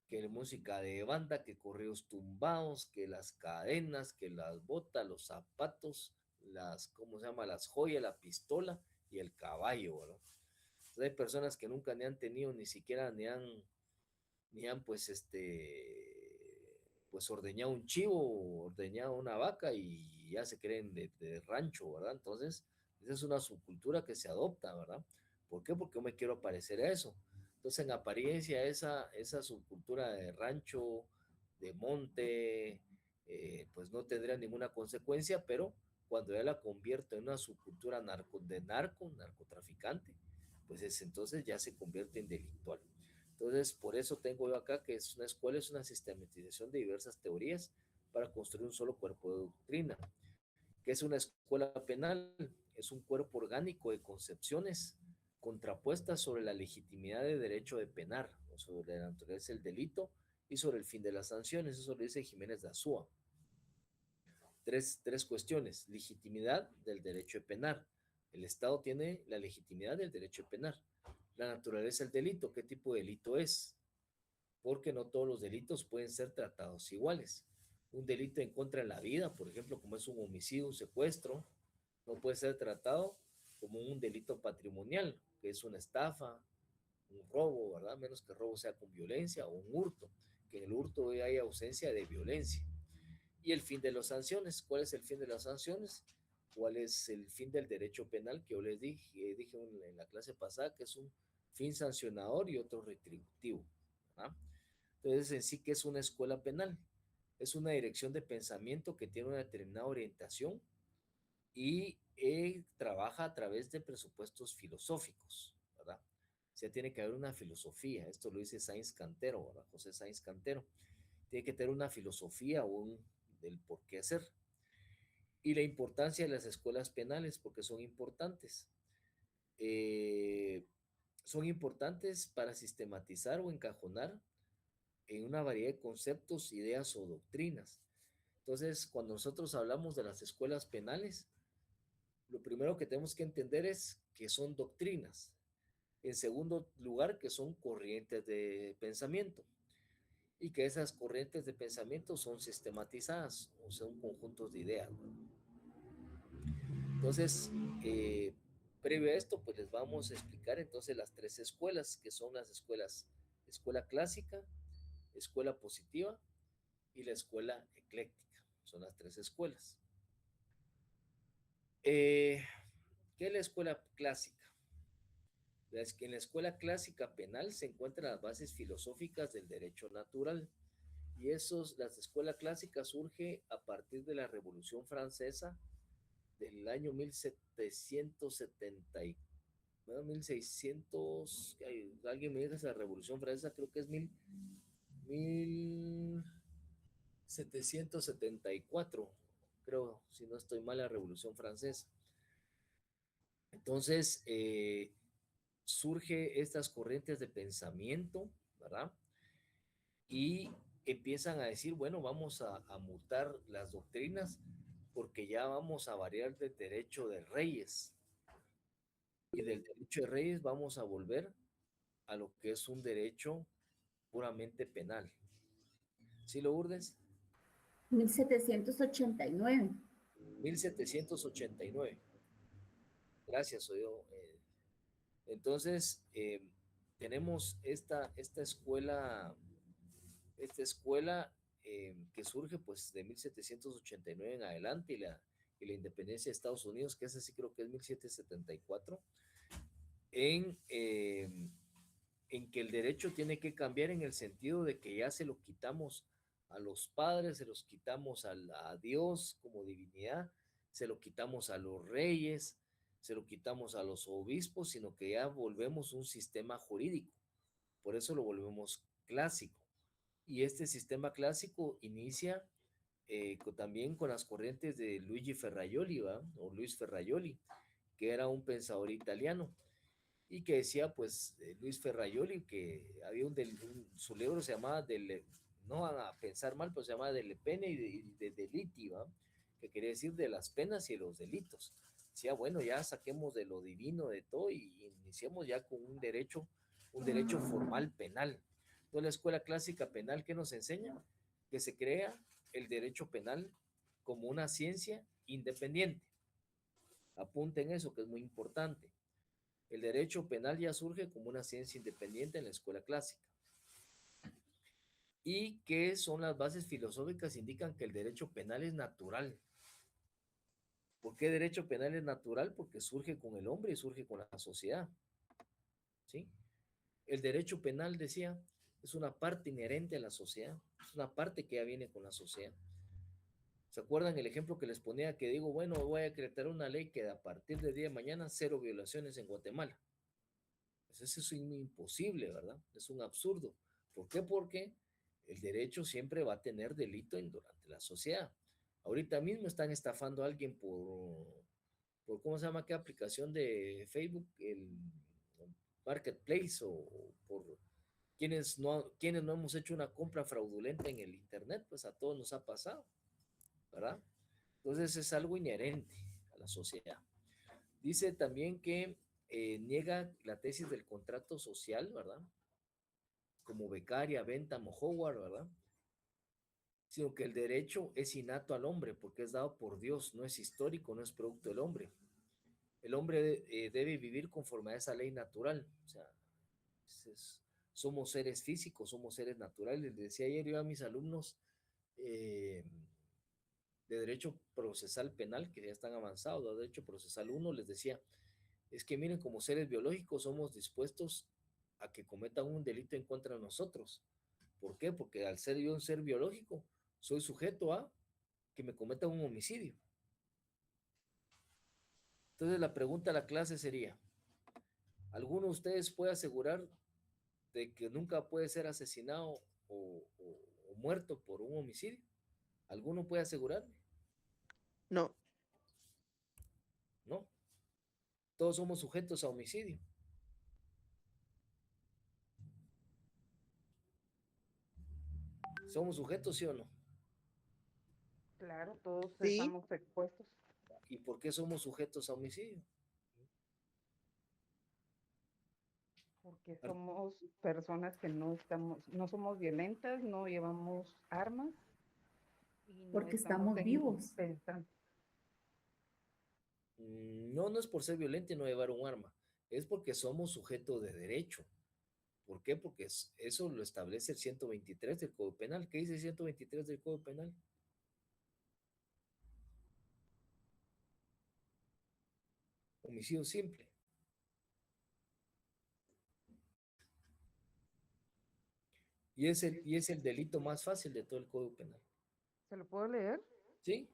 Que es música de banda, que correos tumbados, que las cadenas, que las botas, los zapatos, ¿cómo se llama? Las joyas, la pistola y el caballo, ¿verdad? Entonces hay personas que nunca ni han tenido, ni siquiera ni han pues pues ordeñado un chivo, ordeñado una vaca y ya se creen de rancho, ¿verdad? Entonces, esa es una subcultura que se adopta, ¿verdad? ¿Por qué? Porque yo me quiero parecer a eso. Entonces, en apariencia, esa subcultura de rancho, de monte, pues no tendría ninguna consecuencia, pero cuando ya la convierto en una subcultura narcotraficante, pues entonces ya se convierte en delictual. Entonces, por eso tengo yo acá que es una escuela, es una sistematización de diversas teorías para construir un solo cuerpo de doctrina. ¿Qué es una escuela penal? Es un cuerpo orgánico de concepciones contrapuestas sobre la legitimidad de derecho de penar, o sobre la naturaleza del delito y sobre el fin de las sanciones. Eso lo dice Jiménez de Azúa. Tres cuestiones. Legitimidad del derecho de penar. El Estado tiene la legitimidad del derecho de penar. La naturaleza del delito, ¿qué tipo de delito es? Porque no todos los delitos pueden ser tratados iguales. Un delito en contra de la vida, por ejemplo, como es un homicidio, un secuestro, no puede ser tratado como un delito patrimonial, que es una estafa, un robo, ¿verdad? Menos que el robo sea con violencia, o un hurto, que en el hurto hay ausencia de violencia. Y el fin de las sanciones, ¿cuál es el fin de las sanciones? ¿Cuál es el fin del derecho penal que yo les dije en la clase pasada, que es un fin sancionador y otro retributivo? ¿Ah? Entonces, en sí, ¿qué es una escuela penal? Es una dirección de pensamiento que tiene una determinada orientación y trabaja a través de presupuestos filosóficos, ¿verdad? O sea, tiene que haber una filosofía, esto lo dice Sáenz Cantero, ¿verdad? José Sáenz Cantero. Tiene que tener una filosofía del por qué hacer. Y la importancia de las escuelas penales, porque son importantes. Son importantes para sistematizar o encajonar en una variedad de conceptos, ideas o doctrinas. Entonces, cuando nosotros hablamos de las escuelas penales, lo primero que tenemos que entender es que son doctrinas. En segundo lugar, que son corrientes de pensamiento y que esas corrientes de pensamiento son sistematizadas o son conjuntos de ideas, ¿no? Entonces, previo a esto, pues les vamos a explicar entonces las tres escuelas, que son las escuelas: escuela clásica, escuela positiva y la escuela ecléctica. Son las tres escuelas. ¿Qué es la escuela clásica? En la escuela clásica penal se encuentran las bases filosóficas del derecho natural. Y la escuela clásica surge a partir de la Revolución Francesa del año 1770, 1600, alguien me dice esa Revolución Francesa, creo que es 1774, creo, si no estoy mal, la Revolución Francesa. Entonces, surge estas corrientes de pensamiento, ¿verdad? Y empiezan a decir, bueno, vamos a mutar las doctrinas porque ya vamos a variar del derecho de reyes. Y del derecho de reyes vamos a volver a lo que es un derecho puramente penal. ¿Sí, Lourdes? 1789. 1789. Gracias, Oyo. Entonces, tenemos esta escuela que surge pues de 1789 en adelante y la independencia de Estados Unidos, que ese sí creo que es 1774, en que el derecho tiene que cambiar en el sentido de que ya se lo quitamos a los padres, se los quitamos a Dios como divinidad, se lo quitamos a los reyes, se lo quitamos a los obispos, sino que ya volvemos un sistema jurídico. Por eso lo volvemos clásico. Y este sistema clásico inicia también con las corrientes de Luigi Ferraioli, ¿va? O Luis Ferraioli, que era un pensador italiano. y que decía, pues, Luis Ferraioli, que había su libro se llamaba, no van a pensar mal, pero se llamaba Delle Pene y de Deliti, ¿va? Que quería decir de las penas y de los delitos. Decía, bueno, ya saquemos de lo divino de todo y iniciemos ya con un derecho formal penal. Entonces, la escuela clásica penal, ¿qué nos enseña? Que se crea el derecho penal como una ciencia independiente. Apunten eso, que es muy importante. El derecho penal ya surge como una ciencia independiente en la escuela clásica. Y que son las bases filosóficas indican que el derecho penal es natural. ¿Por qué derecho penal es natural? Porque surge con el hombre y surge con la sociedad. ¿Sí? El derecho penal, decía, es una parte inherente a la sociedad, es una parte que ya viene con la sociedad. ¿Se acuerdan el ejemplo que les ponía que digo, bueno, voy a decretar una ley que a partir del día de mañana 0 violaciones en Guatemala? Pues eso es imposible, ¿verdad? Es un absurdo. ¿Por qué? Porque el derecho siempre va a tener delito durante la sociedad. Ahorita mismo están estafando a alguien por ¿cómo se llama? ¿Qué aplicación de Facebook? El Marketplace o por quienes no hemos hecho una compra fraudulenta en el Internet, pues a todos nos ha pasado, ¿verdad? Entonces es algo inherente a la sociedad. Dice también que niega la tesis del contrato social, ¿verdad? Como Beccaria, Bentham o Howard, ¿verdad? Sino que el derecho es innato al hombre porque es dado por Dios, no es histórico, no es producto del hombre. El hombre debe vivir conforme a esa ley natural, o sea, somos seres físicos, somos seres naturales. Les decía ayer yo a mis alumnos de Derecho Procesal Penal, que ya están avanzados, de Derecho Procesal 1, les decía, es que miren, como seres biológicos somos dispuestos a que cometan un delito en contra de nosotros. ¿Por qué? Porque al ser yo un ser biológico, soy sujeto a que me cometan un homicidio. Entonces la pregunta a la clase sería, ¿alguno de ustedes puede asegurar de que nunca puede ser asesinado o muerto por un homicidio? ¿Alguno puede asegurarme? No. No. Todos somos sujetos a homicidio. ¿Somos sujetos, sí o no? Claro, todos Sí. estamos expuestos. ¿Y por qué somos sujetos a homicidio? Porque somos personas que no somos violentas, no llevamos armas y no Porque estamos estamos vivos. pensando. No, no es por ser violento y no llevar un arma, es porque somos sujetos de derecho. ¿Por qué? Porque eso lo establece el 123 del Código Penal. ¿Qué dice el 123 del Código Penal? Homicidio simple. Y es el delito más fácil de todo el Código Penal. ¿Se lo puedo leer? ¿Sí?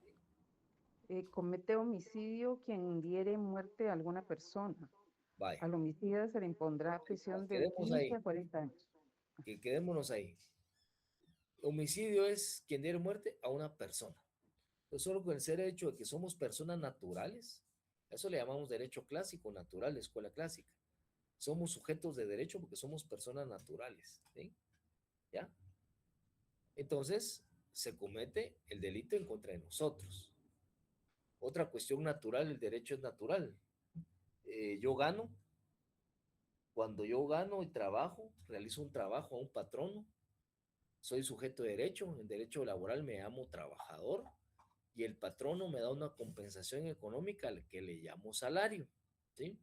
Comete homicidio quien diere muerte a alguna persona. Vaya. Al homicida se le impondrá prisión de Quedemos 15 ahí. a 40 años. Quedémonos ahí. Homicidio es quien diere muerte a una persona. Entonces, solo con el ser hecho de que somos personas naturales, eso le llamamos derecho clásico, natural, escuela clásica. Somos sujetos de derecho porque somos personas naturales, ¿sí? ¿Ya? Entonces, se comete el delito en contra de nosotros. Otra cuestión natural, el derecho es natural. Yo gano, cuando yo gano y trabajo, realizo un trabajo a un patrono, soy sujeto de derecho, en derecho laboral me llamo trabajador y el patrono me da una compensación económica al que le llamo salario, ¿sí?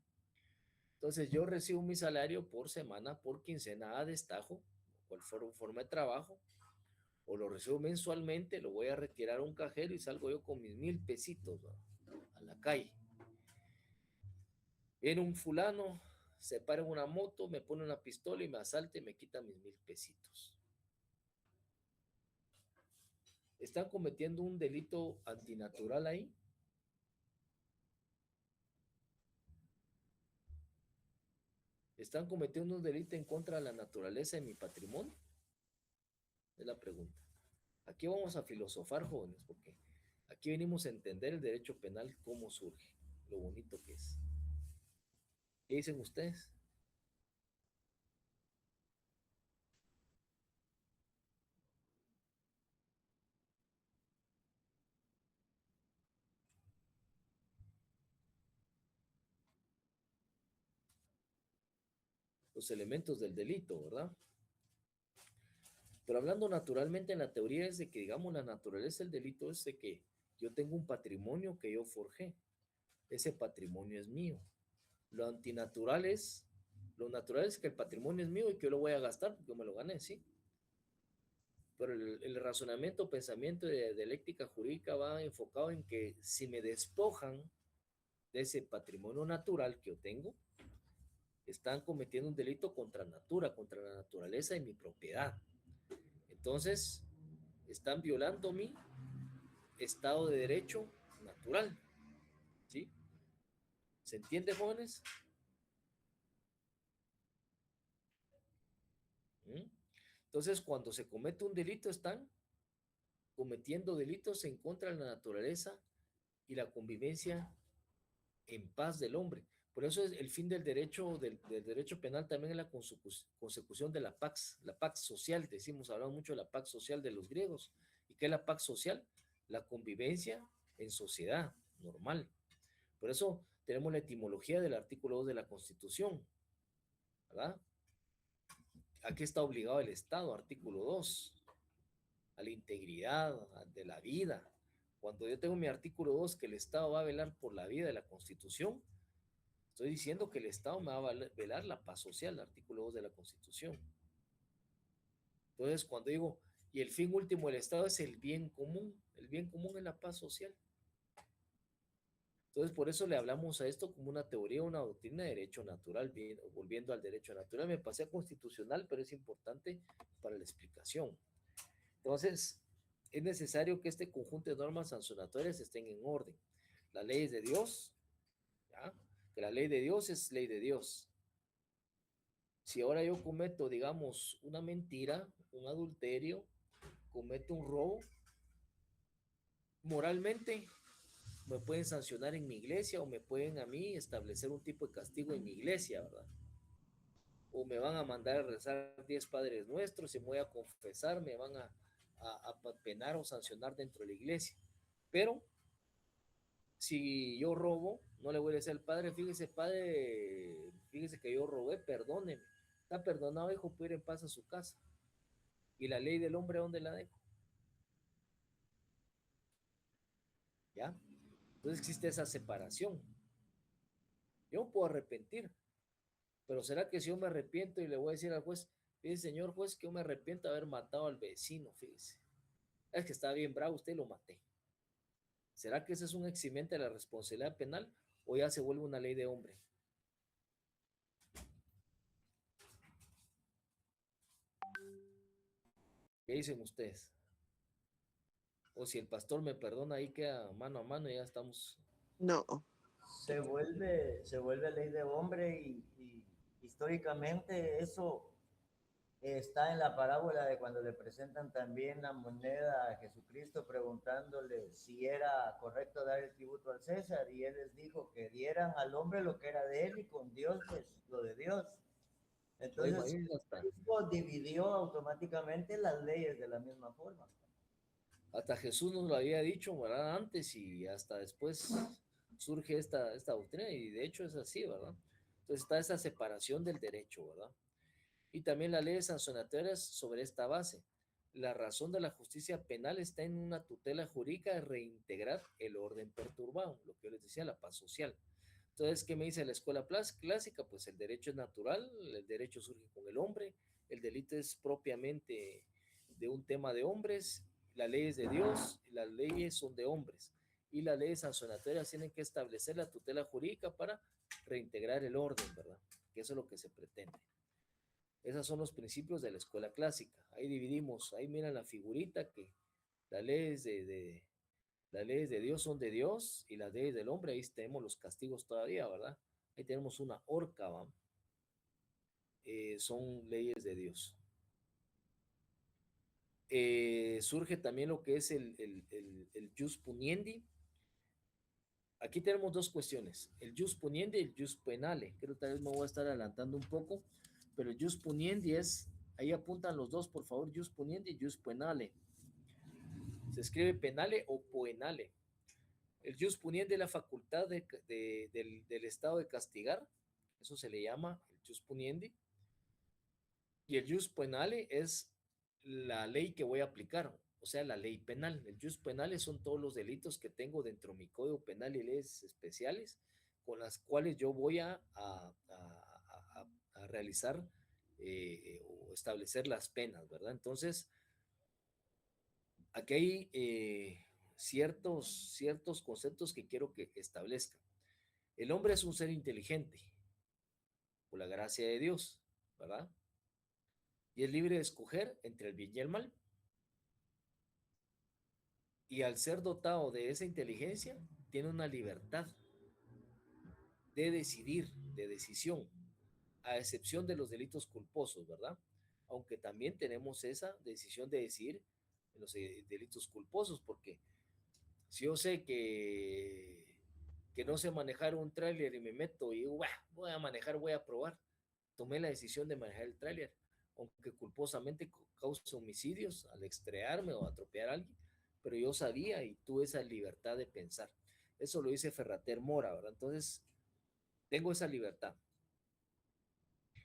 Entonces yo recibo mi salario por semana, por quincena, a destajo, cual forma de trabajo, o lo recibo mensualmente, lo voy a retirar a un cajero y salgo yo con mis 1,000 pesitos, ¿no?, a la calle. Viene un fulano, se para en una moto, me pone una pistola y me asalta y me quita mis 1,000 pesitos. ¿Están cometiendo un delito antinatural ahí? ¿Están cometiendo un delito en contra de la naturaleza de mi patrimonio? Es la pregunta. Aquí vamos a filosofar, jóvenes, porque aquí venimos a entender el derecho penal, cómo surge, lo bonito que es. ¿Qué dicen ustedes? los elementos del delito, ¿verdad? Pero hablando naturalmente en la teoría es de que, digamos, la naturaleza del delito es de que yo tengo un patrimonio que yo forjé. Ese patrimonio es mío. Lo antinatural es, lo natural es que el patrimonio es mío y que yo lo voy a gastar porque yo me lo gané, ¿sí? Pero el razonamiento, pensamiento de dialéctica jurídica va enfocado en que si me despojan de ese patrimonio natural que yo tengo, están cometiendo un delito contra natura, contra la naturaleza y mi propiedad. Entonces, están violando mi Estado de Derecho natural. ¿Sí? ¿Se entiende, jóvenes? ¿Mm? Entonces, cuando se comete un delito, están cometiendo delitos en contra de la naturaleza y la convivencia en paz del hombre. Por eso es el fin del derecho penal también es la consecución de la pax social. Decimos, hablamos mucho de la pax social de los griegos. ¿Y qué es la pax social? La convivencia en sociedad normal. Por eso tenemos la etimología del artículo 2 de la Constitución, ¿verdad? ¿A qué está obligado el Estado? Artículo 2, a la integridad de la vida. Cuando yo tengo mi artículo 2, que el Estado va a velar por la vida de la Constitución, estoy diciendo que el Estado me va a velar la paz social, el artículo 2 de la Constitución. Entonces, cuando digo, y el fin último del Estado es el bien común es la paz social. Entonces, por eso le hablamos a esto como una teoría, una doctrina de derecho natural, bien, volviendo al derecho natural. Me pasé a constitucional, pero es importante para la explicación. Entonces, es necesario que este conjunto de normas sancionatorias estén en orden. La ley es de Dios, ¿ya? Que la ley de Dios es ley de Dios. Si ahora yo cometo, digamos, una mentira, un adulterio, cometo un robo, moralmente me pueden sancionar en mi iglesia o me pueden a mí establecer un tipo de castigo en mi iglesia, ¿verdad? O me van a mandar a rezar 10 Padres Nuestros y me voy a confesar, me van a penar o sancionar dentro de la iglesia. Pero si yo robo, no le voy a decir al padre, padre, fíjese que yo robé, perdóneme. Está perdonado, hijo, puede ir en paz a su casa. ¿Y la ley del hombre dónde la dejo? ¿Ya? Entonces existe esa separación. Yo puedo arrepentir, pero ¿será que si yo me arrepiento y le voy a decir al juez, fíjese, señor juez, que yo me arrepiento de haber matado al vecino, fíjese? Es que estaba bien bravo, usted lo maté. ¿Será que ese es un eximente de la responsabilidad penal o ya se vuelve una ley de hombre? ¿Qué dicen ustedes? O si el pastor me perdona, ahí queda mano a mano y ya estamos. No. Se vuelve ley de hombre y históricamente eso está en la parábola de cuando le presentan también la moneda a Jesucristo preguntándole si era correcto dar el tributo al César y él les dijo que dieran al hombre lo que era de él y con Dios pues lo de Dios. Entonces Cristo dividió automáticamente las leyes de la misma forma. Hasta Jesús nos lo había dicho, ¿verdad? Antes y hasta después surge esta doctrina y de hecho es así, ¿verdad? Entonces está esa separación del derecho, ¿verdad? Y también las leyes sancionatorias sobre esta base. La razón de la justicia penal está en una tutela jurídica de reintegrar el orden perturbado, lo que yo les decía, la paz social. Entonces, ¿qué me dice la escuela clásica? Pues el derecho es natural, el derecho surge con el hombre, el delito es propiamente de un tema de hombres, la ley es de Dios, las leyes son de hombres, y las leyes sancionatorias tienen que establecer la tutela jurídica para reintegrar el orden, ¿verdad? Que eso es lo que se pretende. Esos son los principios de la escuela clásica. Ahí dividimos, ahí miran la figurita que las leyes las leyes de Dios son de Dios y las leyes del hombre, ahí tenemos los castigos todavía, ¿verdad? Ahí tenemos una horca, ¿va? Son leyes de Dios. Surge también lo que es el jus puniendi. Aquí tenemos dos cuestiones, el jus puniendi y el jus penale. Creo que tal vez me voy a estar adelantando un poco, pero el jus puniendi es, ahí apuntan los dos, por favor, jus puniendi y jus penale. Se escribe penale o poenale. El jus puniendi es la facultad del Estado de castigar, eso se le llama el jus puniendi, Y el jus penale es la ley que voy a aplicar, o sea, la ley penal. El jus penale son todos los delitos que tengo dentro de mi código penal y leyes especiales con las cuales yo voy a realizar o establecer las penas, ¿verdad? Entonces, aquí hay ciertos conceptos que quiero que establezca. El hombre es un ser inteligente, por la gracia de Dios, ¿verdad? Y es libre de escoger entre el bien y el mal. Y al ser dotado de esa inteligencia, tiene una libertad de decidir, de decisión, a excepción de los delitos culposos, ¿verdad? Aunque también tenemos esa decisión de decidir en los delitos culposos, porque si yo sé que no sé manejar un tráiler y me meto y digo, voy a manejar, voy a probar, tomé la decisión de manejar el tráiler, aunque culposamente cause homicidios al extraerme o atropellar a alguien, pero yo sabía y tuve esa libertad de pensar. Eso lo dice Ferrater Mora, ¿verdad? Entonces, tengo esa libertad.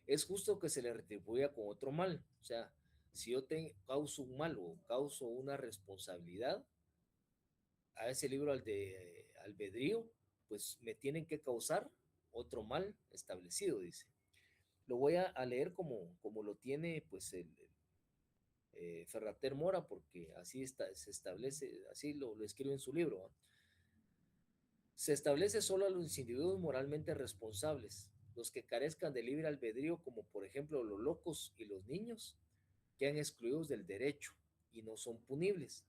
Es justo que se le retribuya con otro mal. O sea, si yo causo un mal o causo una responsabilidad a ese libro al de albedrío, pues me tienen que causar otro mal establecido, dice. Lo voy a leer como lo tiene pues Ferrater Mora, porque así se establece, así lo escribe en su libro, ¿eh? Se establece solo a los individuos moralmente responsables, los que carezcan de libre albedrío, como por ejemplo los locos y los niños, quedan excluidos del derecho y no son punibles.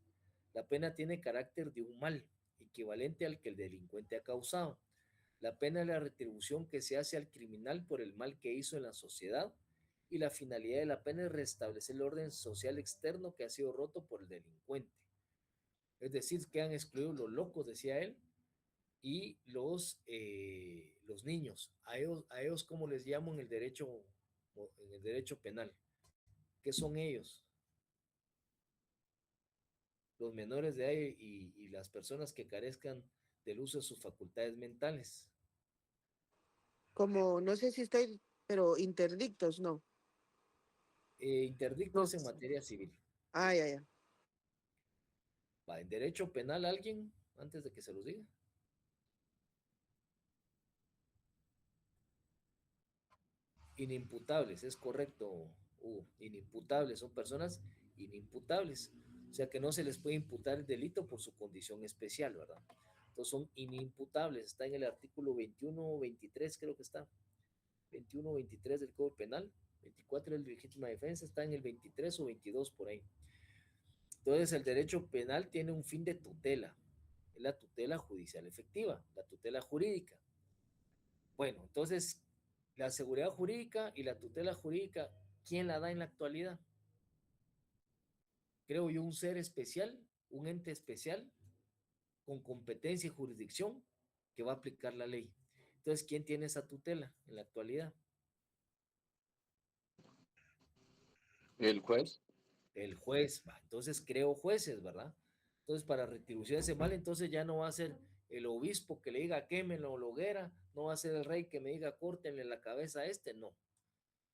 La pena tiene carácter de un mal, equivalente al que el delincuente ha causado. La pena es la retribución que se hace al criminal por el mal que hizo en la sociedad, y la finalidad de la pena es restablecer el orden social externo que ha sido roto por el delincuente. Es decir, quedan excluidos los locos, decía él, y los niños. A ellos ¿cómo les llamo en el derecho penal? ¿Qué son ellos? Los menores de edad y las personas que carezcan del uso de sus facultades mentales. Como, no sé si estoy, pero interdictos, no. Interdicto No. es en materia civil. Ah, ya, ya. ¿Va en derecho penal alguien antes de que se los diga? Inimputables, es correcto, Hugo. Inimputables, son personas inimputables. O sea que no se les puede imputar el delito por su condición especial, ¿verdad? Entonces son inimputables. Está en el artículo 21, 23, creo que está. 21, 23 del Código Penal. 24 del legítima defensa, está en el 23 o 22 por ahí. Entonces el derecho penal tiene un fin de tutela. Es la tutela judicial efectiva, la tutela jurídica. Bueno, entonces la seguridad jurídica y la tutela jurídica, ¿quién la da en la actualidad? Creo yo un ser especial, un ente especial con competencia y jurisdicción que va a aplicar la ley. Entonces, ¿quién tiene esa tutela en la actualidad? El juez. El juez. Entonces creo jueces, ¿verdad? Entonces, para retribución de ese mal, entonces ya no va a ser el obispo que le diga quémelo o hoguera, no va a ser el rey que me diga córtenle la cabeza a este, no.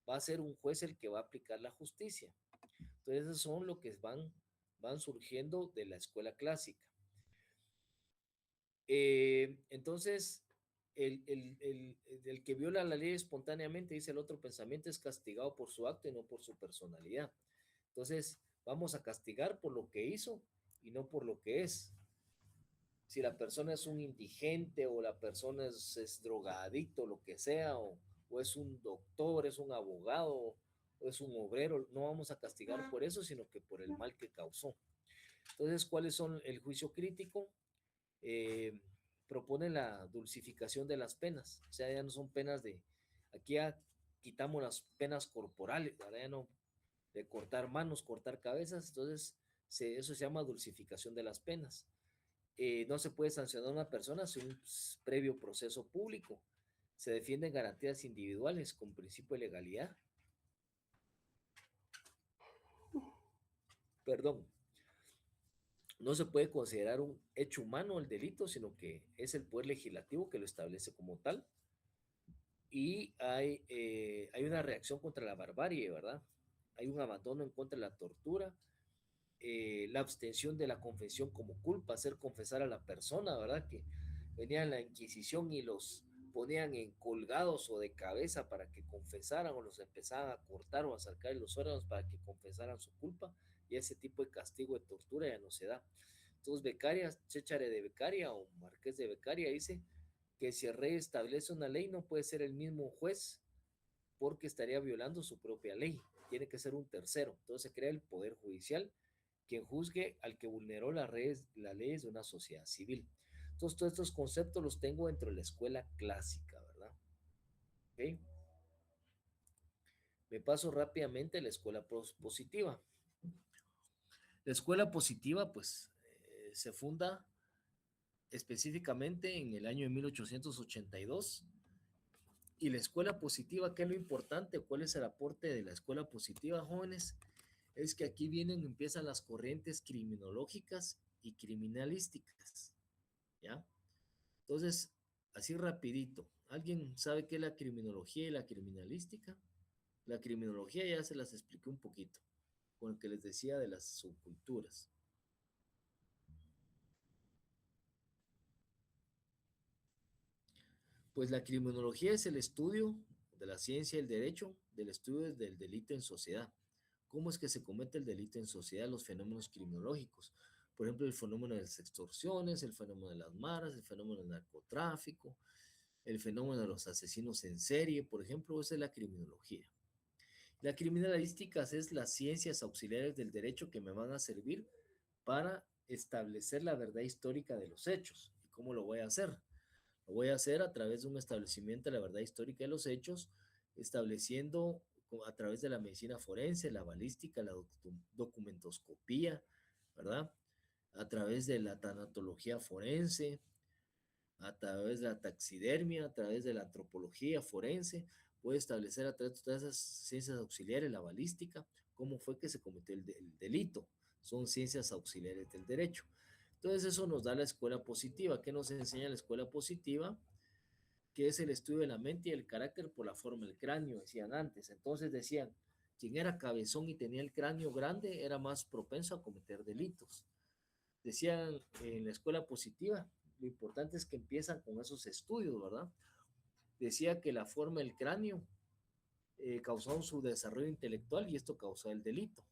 Va a ser un juez el que va a aplicar la justicia. Entonces, esos son lo que van surgiendo de la escuela clásica. Entonces, el que viola la ley espontáneamente, dice el otro pensamiento, es castigado por su acto y no por su personalidad. Entonces, vamos a castigar por lo que hizo y no por lo que es. Si la persona es un indigente o la persona es drogadicto, lo que sea, o es un doctor, es un abogado, o es un obrero, no vamos a castigar por eso, sino que por el mal que causó. Entonces, ¿cuáles son el juicio crítico? Propone la dulcificación de las penas, o sea, ya no son penas aquí ya quitamos las penas corporales, ¿verdad? Ya no de cortar manos, cortar cabezas, entonces eso se llama dulcificación de las penas. No se puede sancionar a una persona sin un previo proceso público. Se defienden garantías individuales con principio de legalidad. Perdón. No se puede considerar un hecho humano el delito, sino que es el poder legislativo que lo establece como tal. Y hay una reacción contra la barbarie, ¿verdad? hay un abandono en contra de la tortura, la abstención de la confesión como culpa, hacer confesar a la persona, ¿verdad? Que venía la Inquisición y los ponían en colgados o de cabeza para que confesaran o los empezaban a cortar o a sacar los órganos para que confesaran su culpa, y ese tipo de castigo de tortura ya no se da. Entonces Beccaria, Chéchare de Beccaria o Marqués de Beccaria dice que si el rey establece una ley no puede ser el mismo juez porque estaría violando su propia ley, tiene que ser un tercero. Entonces se crea el poder judicial quien juzgue al que vulneró las leyes de una sociedad civil. Entonces, todos estos conceptos los tengo dentro de la escuela clásica, ¿verdad? ¿Okay? Me paso rápidamente a la escuela positiva. La escuela positiva, pues, se funda específicamente en el año de 1882. Y la escuela positiva, ¿qué es lo importante? ¿Cuál es el aporte de la escuela positiva, jóvenes? Es que aquí empiezan las corrientes criminológicas y criminalísticas, ¿ya? Entonces, así rapidito, ¿alguien sabe qué es la criminología y la criminalística? La criminología ya se las expliqué un poquito, con el que les decía de las subculturas. Pues la criminología es el estudio de la ciencia del derecho, del estudio del delito en sociedad. ¿Cómo es que se comete el delito en sociedad, los fenómenos criminológicos? Por ejemplo, el fenómeno de las extorsiones, el fenómeno de las maras, el fenómeno del narcotráfico, el fenómeno de los asesinos en serie, por ejemplo, esa es la criminología. La criminalística es las ciencias auxiliares del derecho que me van a servir para establecer la verdad histórica de los hechos. ¿Y cómo lo voy a hacer? Lo voy a hacer a través de un establecimiento de la verdad histórica de los hechos, estableciendo a través de la medicina forense, la balística, la documentoscopía, ¿verdad? A través de la tanatología forense, a través de la taxidermia, a través de la antropología forense, puede establecer a través de todas esas ciencias auxiliares, la balística, cómo fue que se cometió el delito. Son ciencias auxiliares del derecho. Entonces eso nos da la escuela positiva. ¿Qué nos enseña la escuela positiva? Que es el estudio de la mente y el carácter por la forma del cráneo, decían antes. Entonces decían, quien era cabezón y tenía el cráneo grande era más propenso a cometer delitos. Decían en la escuela positiva, lo importante es que empiezan con esos estudios, ¿verdad? Decía que la forma del cráneo causó su desarrollo intelectual y esto causó el delito.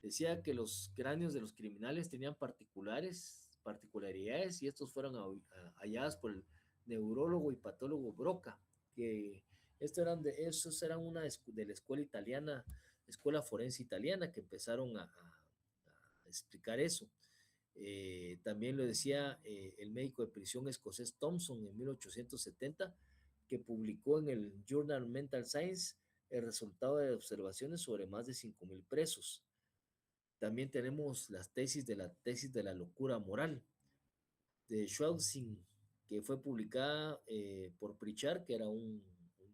Decía que los cráneos de los criminales tenían particularidades y estos fueron halladas por el neurólogo y patólogo Broca, que esos eran una de la escuela italiana, escuela forense italiana, que empezaron a explicar eso. También lo decía el médico de prisión escocés Thompson en 1870, que publicó en el Journal Mental Science el resultado de observaciones sobre más de 5,000 presos. También tenemos las tesis de la locura moral de Schwabsing, que fue publicada por Pritchard, que era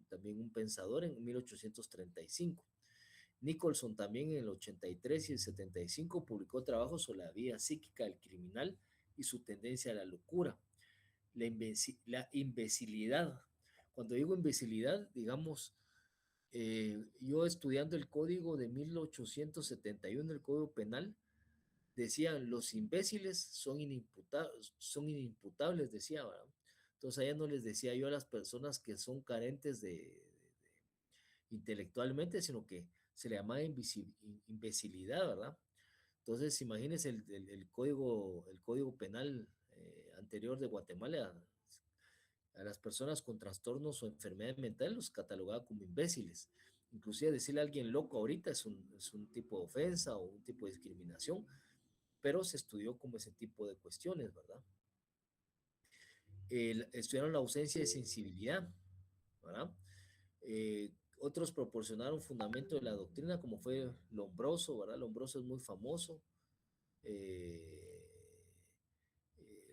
también un pensador en 1835. Nicholson también en el 83 y el 75 publicó trabajos sobre la vida psíquica del criminal y su tendencia a la locura. La imbecilidad. Cuando digo imbecilidad, digamos, yo estudiando el código de 1871, el código penal, decían los imbéciles son inimputables, decía, ¿verdad? Entonces allá no les decía yo a las personas que son carentes intelectualmente, sino que se le llama imbecilidad, ¿verdad? Entonces imagínense el código penal anterior de Guatemala, a las personas con trastornos o enfermedades mentales los catalogaba como imbéciles. Inclusive decirle a alguien loco ahorita es un tipo de ofensa o un tipo de discriminación, pero se estudió como ese tipo de cuestiones, ¿verdad? Estudiaron la ausencia de sensibilidad, ¿verdad? Otros proporcionaron fundamento de la doctrina, como fue Lombroso, ¿verdad? Lombroso es muy famoso.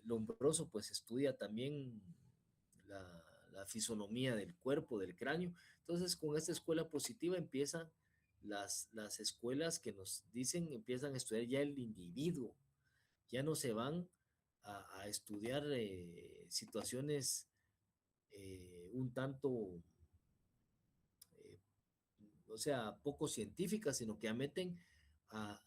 Lombroso pues estudia también la fisonomía del cuerpo, del cráneo. Entonces con esta escuela positiva empiezan las escuelas que nos dicen, empiezan a estudiar ya el individuo, ya no se van a estudiar situaciones un tanto o sea, poco científicas, sino que ya meten a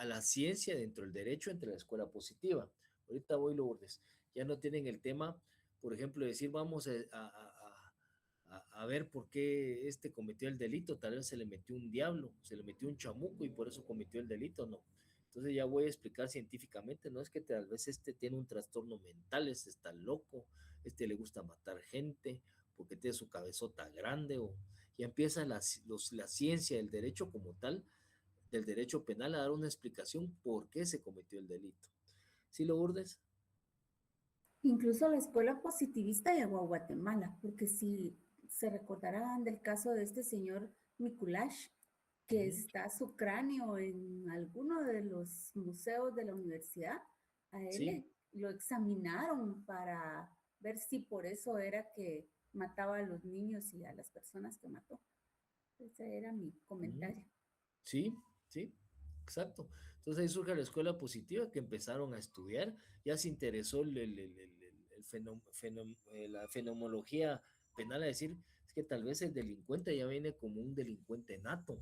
la ciencia dentro del derecho entre la escuela positiva. Ahorita voy, Lourdes. Ya no tienen el tema, por ejemplo, de decir vamos a ver por qué este cometió el delito, tal vez se le metió un diablo, se le metió un chamuco y por eso cometió el delito, no. Entonces ya voy a explicar científicamente, no es que tal vez este tiene un trastorno mental, este está loco, este le gusta matar gente, porque tiene su cabezota grande, o ya empieza la ciencia del derecho como tal, del derecho penal, a dar una explicación por qué se cometió el delito. ¿Sí, Lourdes? Incluso la escuela positivista llegó a Guatemala, porque si se recordarán del caso de este señor Mikulash, que está su cráneo en alguno de los museos de la universidad, a él Sí. lo examinaron para ver si por eso era que mataba a los niños y a las personas que mató. Ese era mi comentario. Sí, sí, exacto. Entonces ahí surge la escuela positiva que empezaron a estudiar, ya se interesó la fenomenología penal, a decir, es que tal vez el delincuente ya viene como un delincuente nato,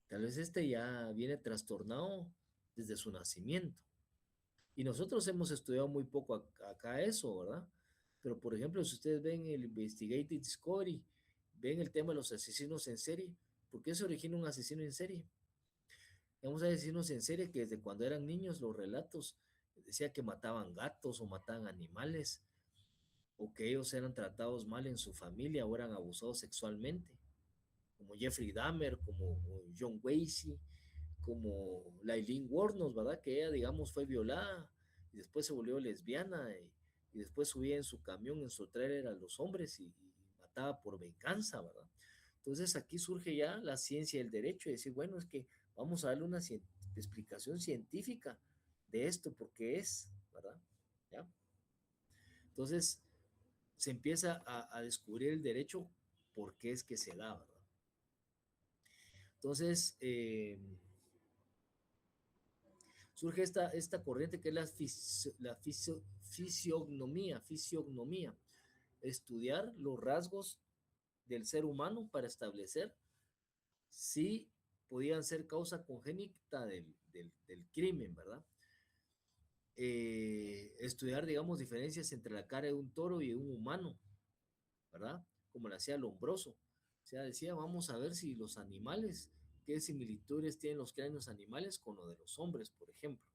tal vez este ya viene trastornado desde su nacimiento. Y nosotros hemos estudiado muy poco acá eso, ¿verdad? Pero por ejemplo, si ustedes ven el Investigative Discovery, ven el tema de los asesinos en serie, ¿por qué se origina un asesino en serie? Vamos a decirnos en serio que desde cuando eran niños los relatos decía que mataban gatos o mataban animales o que ellos eran tratados mal en su familia o eran abusados sexualmente, como Jeffrey Dahmer, como John Wasey, como Lailyn Wuornos, ¿verdad? Que ella, digamos, fue violada y después se volvió lesbiana y después subía en su camión, en su trailer a los hombres y mataba por venganza, ¿verdad? Entonces aquí surge ya la ciencia del derecho y decir, bueno, es que vamos a darle una explicación científica de esto, porque es, ¿verdad? ¿Ya? Entonces se empieza a descubrir el derecho, por qué es que se da, ¿verdad? Entonces, surge esta corriente que es fisiognomía, estudiar los rasgos del ser humano para establecer si podían ser causa congénita del crimen, ¿verdad? Estudiar, digamos, diferencias entre la cara de un toro y de un humano, ¿verdad? Como lo hacía Lombroso. O sea, decía, vamos a ver si los animales, qué similitudes tienen los cráneos animales con lo de los hombres, por ejemplo.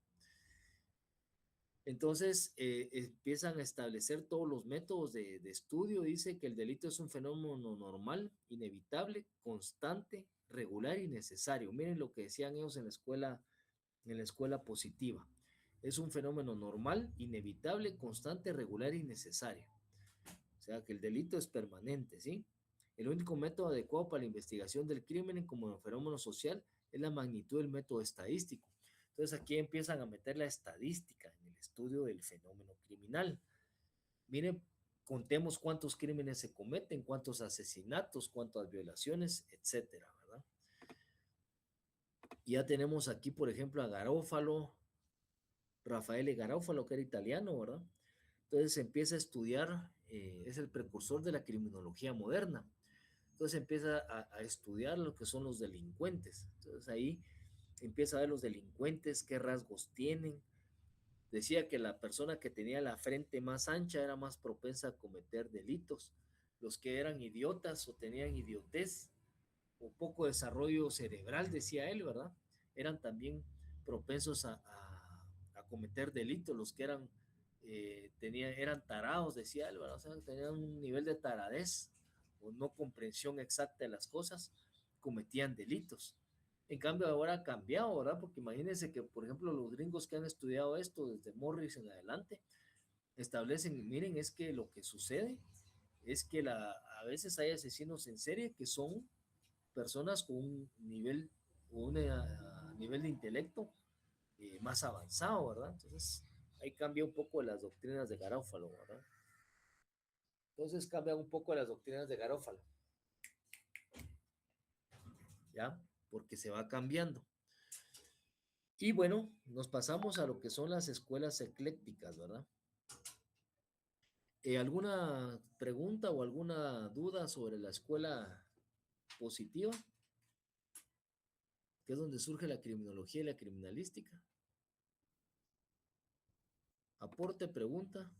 Entonces, empiezan a establecer todos los métodos de estudio. Dice que el delito es un fenómeno normal, inevitable, constante, regular y necesario. Miren lo que decían ellos en la escuela positiva. Es un fenómeno normal, inevitable, constante, regular y necesario. O sea, que el delito es permanente, ¿sí? El único método adecuado para la investigación del crimen como un fenómeno social es la magnitud del método estadístico. Entonces aquí empiezan a meter la estadística en el estudio del fenómeno criminal. Miren, contemos cuántos crímenes se cometen, cuántos asesinatos, cuántas violaciones, etcétera, ¿verdad? Ya tenemos aquí, por ejemplo, a Garófalo, Raffaele Garófalo, que era italiano, ¿verdad? Entonces se empieza a estudiar, es el precursor de la criminología moderna. Entonces empieza a estudiar lo que son los delincuentes. Entonces ahí empieza a ver los delincuentes, qué rasgos tienen. Decía que la persona que tenía la frente más ancha era más propensa a cometer delitos. Los que eran idiotas o tenían idiotez o poco desarrollo cerebral, decía él, ¿verdad? Eran también propensos a cometer delitos. Los que eran tarados, decía él, ¿verdad? O sea, tenían un nivel de taradez o no comprensión exacta de las cosas, cometían delitos. En cambio, ahora ha cambiado, ¿verdad? Porque imagínense que, por ejemplo, los gringos que han estudiado esto desde Morris en adelante, establecen, miren, es que lo que sucede es que a veces hay asesinos en serie que son personas con un nivel de intelecto más avanzado, ¿verdad? Entonces, ahí cambia un poco las doctrinas de Garófalo, ¿verdad? Entonces cambian un poco las doctrinas de Garófalo, ¿ya? Porque se va cambiando. Y bueno, nos pasamos a lo que son las escuelas eclécticas, ¿verdad? ¿Alguna pregunta o alguna duda sobre la escuela positiva? que es donde surge la criminología y la criminalística. Aporte, pregunta.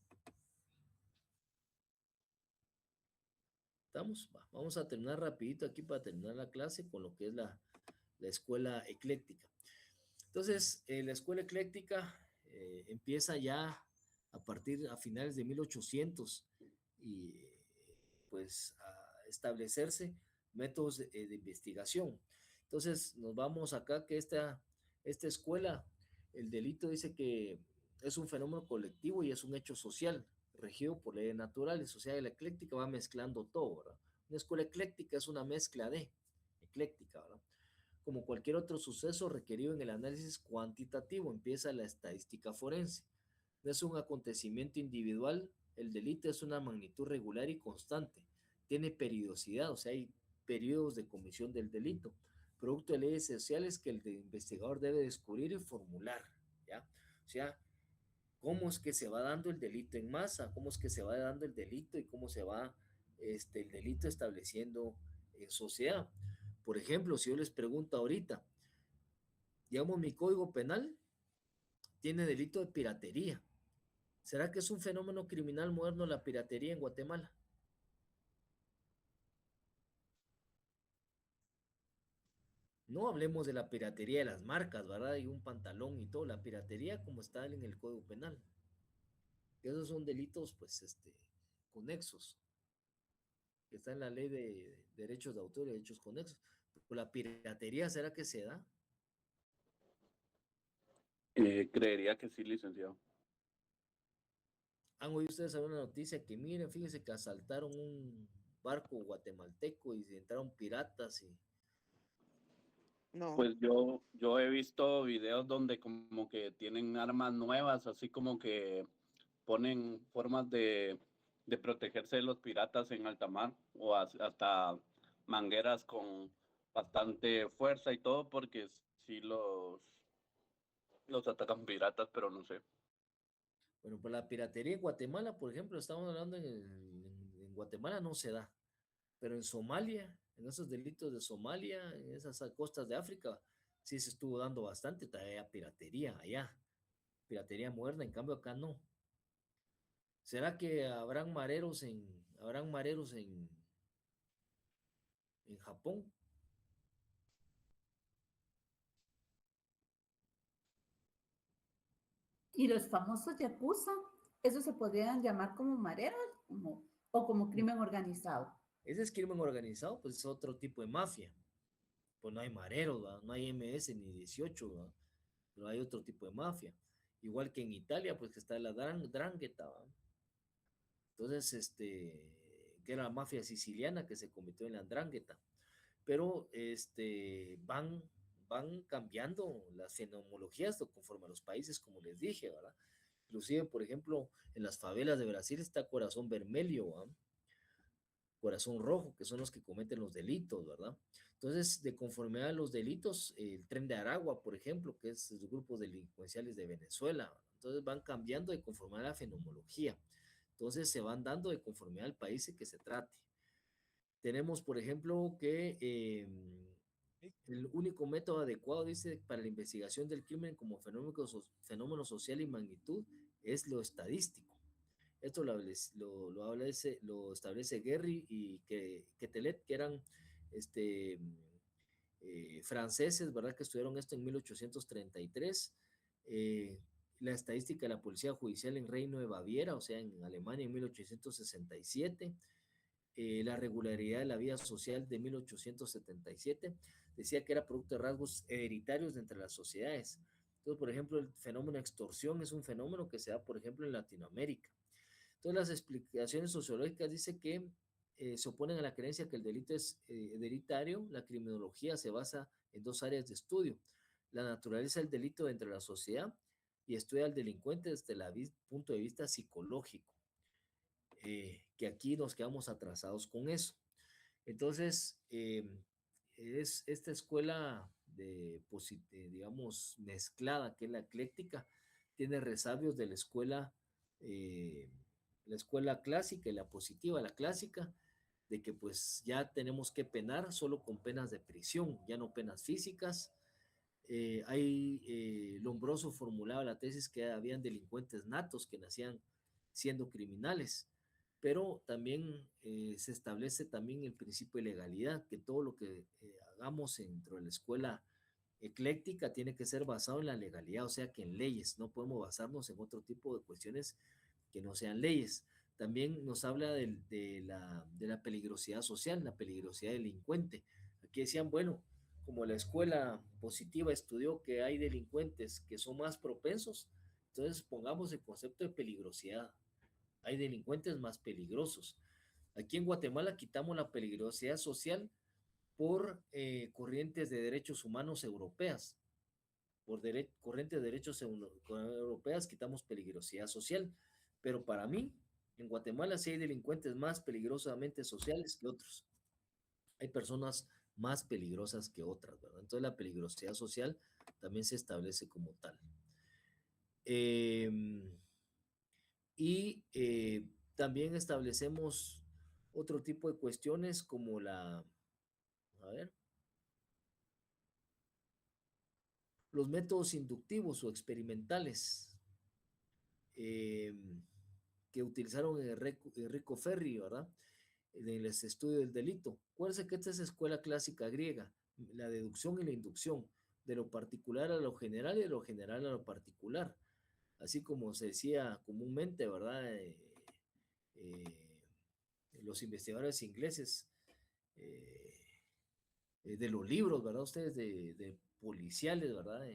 ¿Estamos? Vamos a terminar rapidito aquí para terminar la clase con lo que es la escuela ecléctica. Entonces, la escuela ecléctica empieza ya a finales de 1800 y pues a establecerse métodos de investigación. Entonces, nos vamos acá que esta escuela, el delito dice que es un fenómeno colectivo y es un hecho social regido por leyes naturales. O sea, la ecléctica va mezclando todo, ¿verdad? Una escuela ecléctica es una mezcla de ecléctica, ¿verdad? Como cualquier otro suceso requerido en el análisis cuantitativo, empieza la estadística forense. No es un acontecimiento individual, el delito es una magnitud regular y constante. Tiene periodicidad, o sea, hay periodos de comisión del delito, producto de leyes sociales que el investigador debe descubrir y formular, ¿ya? O sea, cómo es que se va dando el delito en masa, cómo es que se va dando el delito y cómo se va el delito estableciendo en sociedad. Por ejemplo, si yo les pregunto ahorita, digamos, mi código penal tiene delito de piratería. ¿Será que es un fenómeno criminal moderno la piratería en Guatemala? No hablemos de la piratería de las marcas, ¿verdad? Y un pantalón y todo, la piratería como está en el código penal. Esos son delitos, pues, conexos, que está en la ley de derechos de autor y derechos conexos. Pero la piratería, ¿será que se da? Creería que sí, licenciado. ¿Han oído ustedes alguna noticia que miren, fíjense que asaltaron un barco guatemalteco y entraron piratas y No. Pues yo he visto videos donde como que tienen armas nuevas, así como que ponen formas de protegerse de los piratas en alta mar, o hasta mangueras con bastante fuerza y todo, porque sí los atacan piratas, pero no sé. bueno, pues la piratería en Guatemala, por ejemplo, estamos hablando en Guatemala no se da, pero en Somalia, en esos delitos de Somalia, en esas costas de África, sí se estuvo dando bastante todavía piratería allá, piratería moderna, en cambio acá no. ¿Será que habrán mareros en Japón? Y los famosos yakuza, eso se podrían llamar como mareros o como crimen organizado. Ese es crimen organizado, pues es otro tipo de mafia. Pues no hay mareros, ¿verdad? No hay MS ni 18, ¿verdad? Pero hay otro tipo de mafia. Igual que en Italia, pues que está la Drangheta, ¿verdad? Entonces, que era la mafia siciliana que se convirtió en la Drangheta. Pero van cambiando las fenomenologías conforme a los países, como les dije, ¿verdad? Inclusive, por ejemplo, en las favelas de Brasil está Corazón Vermelho, ¿verdad? Corazón Rojo, que son los que cometen los delitos, ¿verdad? Entonces, de conformidad a los delitos, el Tren de Aragua, por ejemplo, que es los grupos delincuenciales de Venezuela, ¿verdad? Entonces van cambiando de conformidad a la fenomenología. Entonces se van dando de conformidad al país en que se trate. Tenemos, por ejemplo, que el único método adecuado, dice, para la investigación del crimen como fenómeno social y magnitud es lo estadístico. Esto lo establece Guerry y Quetelet, que eran franceses, ¿verdad? Que estudiaron esto en 1833. La estadística de la policía judicial en Reino de Baviera, o sea, en Alemania en 1867. La regularidad de la vida social de 1877, decía que era producto de rasgos hereditarios de entre las sociedades. Entonces, por ejemplo, el fenómeno de extorsión es un fenómeno que se da, por ejemplo, en Latinoamérica. Entonces, las explicaciones sociológicas dicen que se oponen a la creencia que el delito es hereditario. La criminología se basa en dos áreas de estudio: la naturaleza del delito dentro de la sociedad y estudia al delincuente desde el punto de vista psicológico. Que aquí nos quedamos atrasados con eso. Entonces, es esta escuela digamos, mezclada, que es la ecléctica, tiene resabios de la escuela clásica y la positiva, la clásica, de que pues ya tenemos que penar solo con penas de prisión, ya no penas físicas, Lombroso formulaba la tesis que habían delincuentes natos que nacían siendo criminales, pero también se establece también el principio de legalidad, que todo lo que hagamos dentro de la escuela ecléctica tiene que ser basado en la legalidad, o sea que en leyes, no podemos basarnos en otro tipo de cuestiones que no sean leyes. También nos habla de la peligrosidad social, la peligrosidad delincuente. Aquí decían, bueno, como la escuela positiva estudió que hay delincuentes que son más propensos, entonces pongamos el concepto de peligrosidad. Hay delincuentes más peligrosos. Aquí en Guatemala quitamos la peligrosidad social por corrientes de derechos humanos europeas. Por corrientes de derechos europeas quitamos peligrosidad social. Pero para mí, en Guatemala sí hay delincuentes más peligrosamente sociales que otros. Hay personas más peligrosas que otras, ¿verdad? Entonces la peligrosidad social también se establece como tal. También establecemos otro tipo de cuestiones como los métodos inductivos o experimentales que utilizaron Enrico Ferri, ¿verdad? En el estudio del delito. Acuérdense que esta es escuela clásica griega, la deducción y la inducción, de lo particular a lo general y de lo general a lo particular. Así como se decía comúnmente, ¿verdad? Los investigadores ingleses de los libros, ¿verdad? Ustedes de policiales, ¿verdad?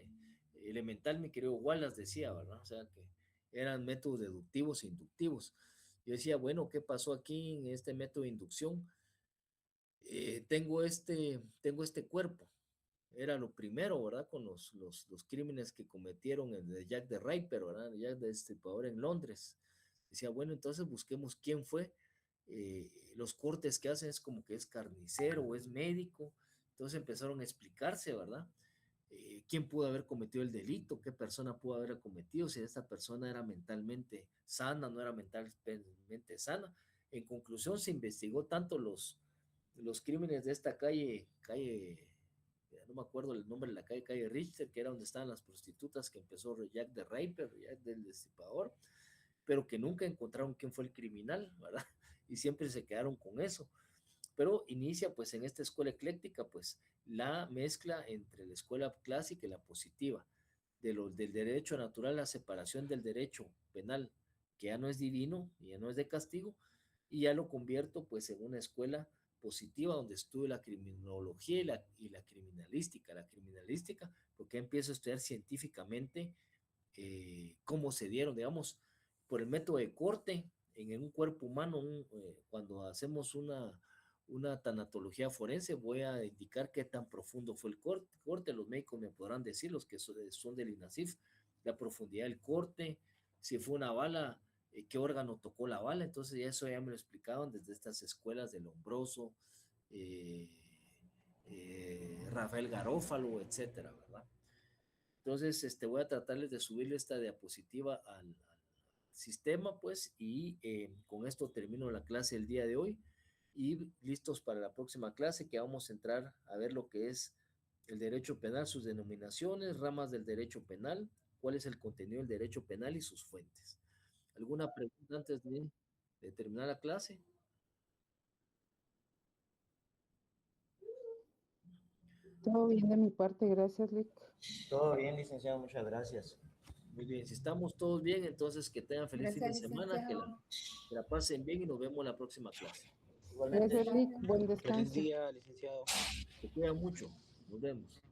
Elemental, mi querido Wallace decía, ¿verdad? O sea, que eran métodos deductivos e inductivos. Yo decía, bueno, ¿qué pasó aquí en este método de inducción? Tengo este cuerpo. Era lo primero, ¿verdad? Con los crímenes que cometieron el de Jack the Ripper, ¿verdad? Jack the Destripador en Londres. Decía, bueno, entonces busquemos quién fue. Los cortes que hacen es como que es carnicero o es médico. Entonces empezaron a explicarse, ¿verdad? ¿Quién pudo haber cometido el delito? ¿Qué persona pudo haber cometido? Si esta persona era mentalmente sana, no era mentalmente sana. En conclusión, se investigó tanto los crímenes de esta calle, no me acuerdo el nombre de la calle Richter, que era donde estaban las prostitutas que empezó Jack the Ripper, Jack del Destripador, pero que nunca encontraron quién fue el criminal, ¿verdad? Y siempre se quedaron con eso. Pero inicia pues en esta escuela ecléctica pues la mezcla entre la escuela clásica y la positiva, del derecho natural, la separación del derecho penal, que ya no es divino y ya no es de castigo, y ya lo convierto pues en una escuela positiva donde estudio la criminología y la criminalística, porque empiezo a estudiar científicamente cómo se dieron, digamos, por el método de corte en un cuerpo humano, cuando hacemos una tanatología forense, voy a indicar qué tan profundo fue el corte. Los médicos me podrán decir, los que son del INASIF, la profundidad del corte, si fue una bala, qué órgano tocó la bala. Entonces ya eso ya me lo explicaban desde estas escuelas de Lombroso, Rafael Garófalo, etcétera, ¿verdad? Entonces, voy a tratarles de subirle esta diapositiva al sistema, pues, y con esto termino la clase el día de hoy y listos para la próxima clase, que vamos a entrar a ver lo que es el derecho penal, sus denominaciones, ramas del derecho penal, cuál es el contenido del derecho penal y sus fuentes. ¿Alguna pregunta antes de terminar la clase? Todo bien de mi parte, gracias, Lick. Todo bien, licenciado, muchas gracias. Muy bien, si estamos todos bien, entonces que tengan feliz fin de Gracias, semana, que licenciado. la pasen bien y nos vemos en la próxima clase. Igualmente. Gracias, Lick. Buen descanso. Feliz día, licenciado. Se cuidan mucho. Nos vemos.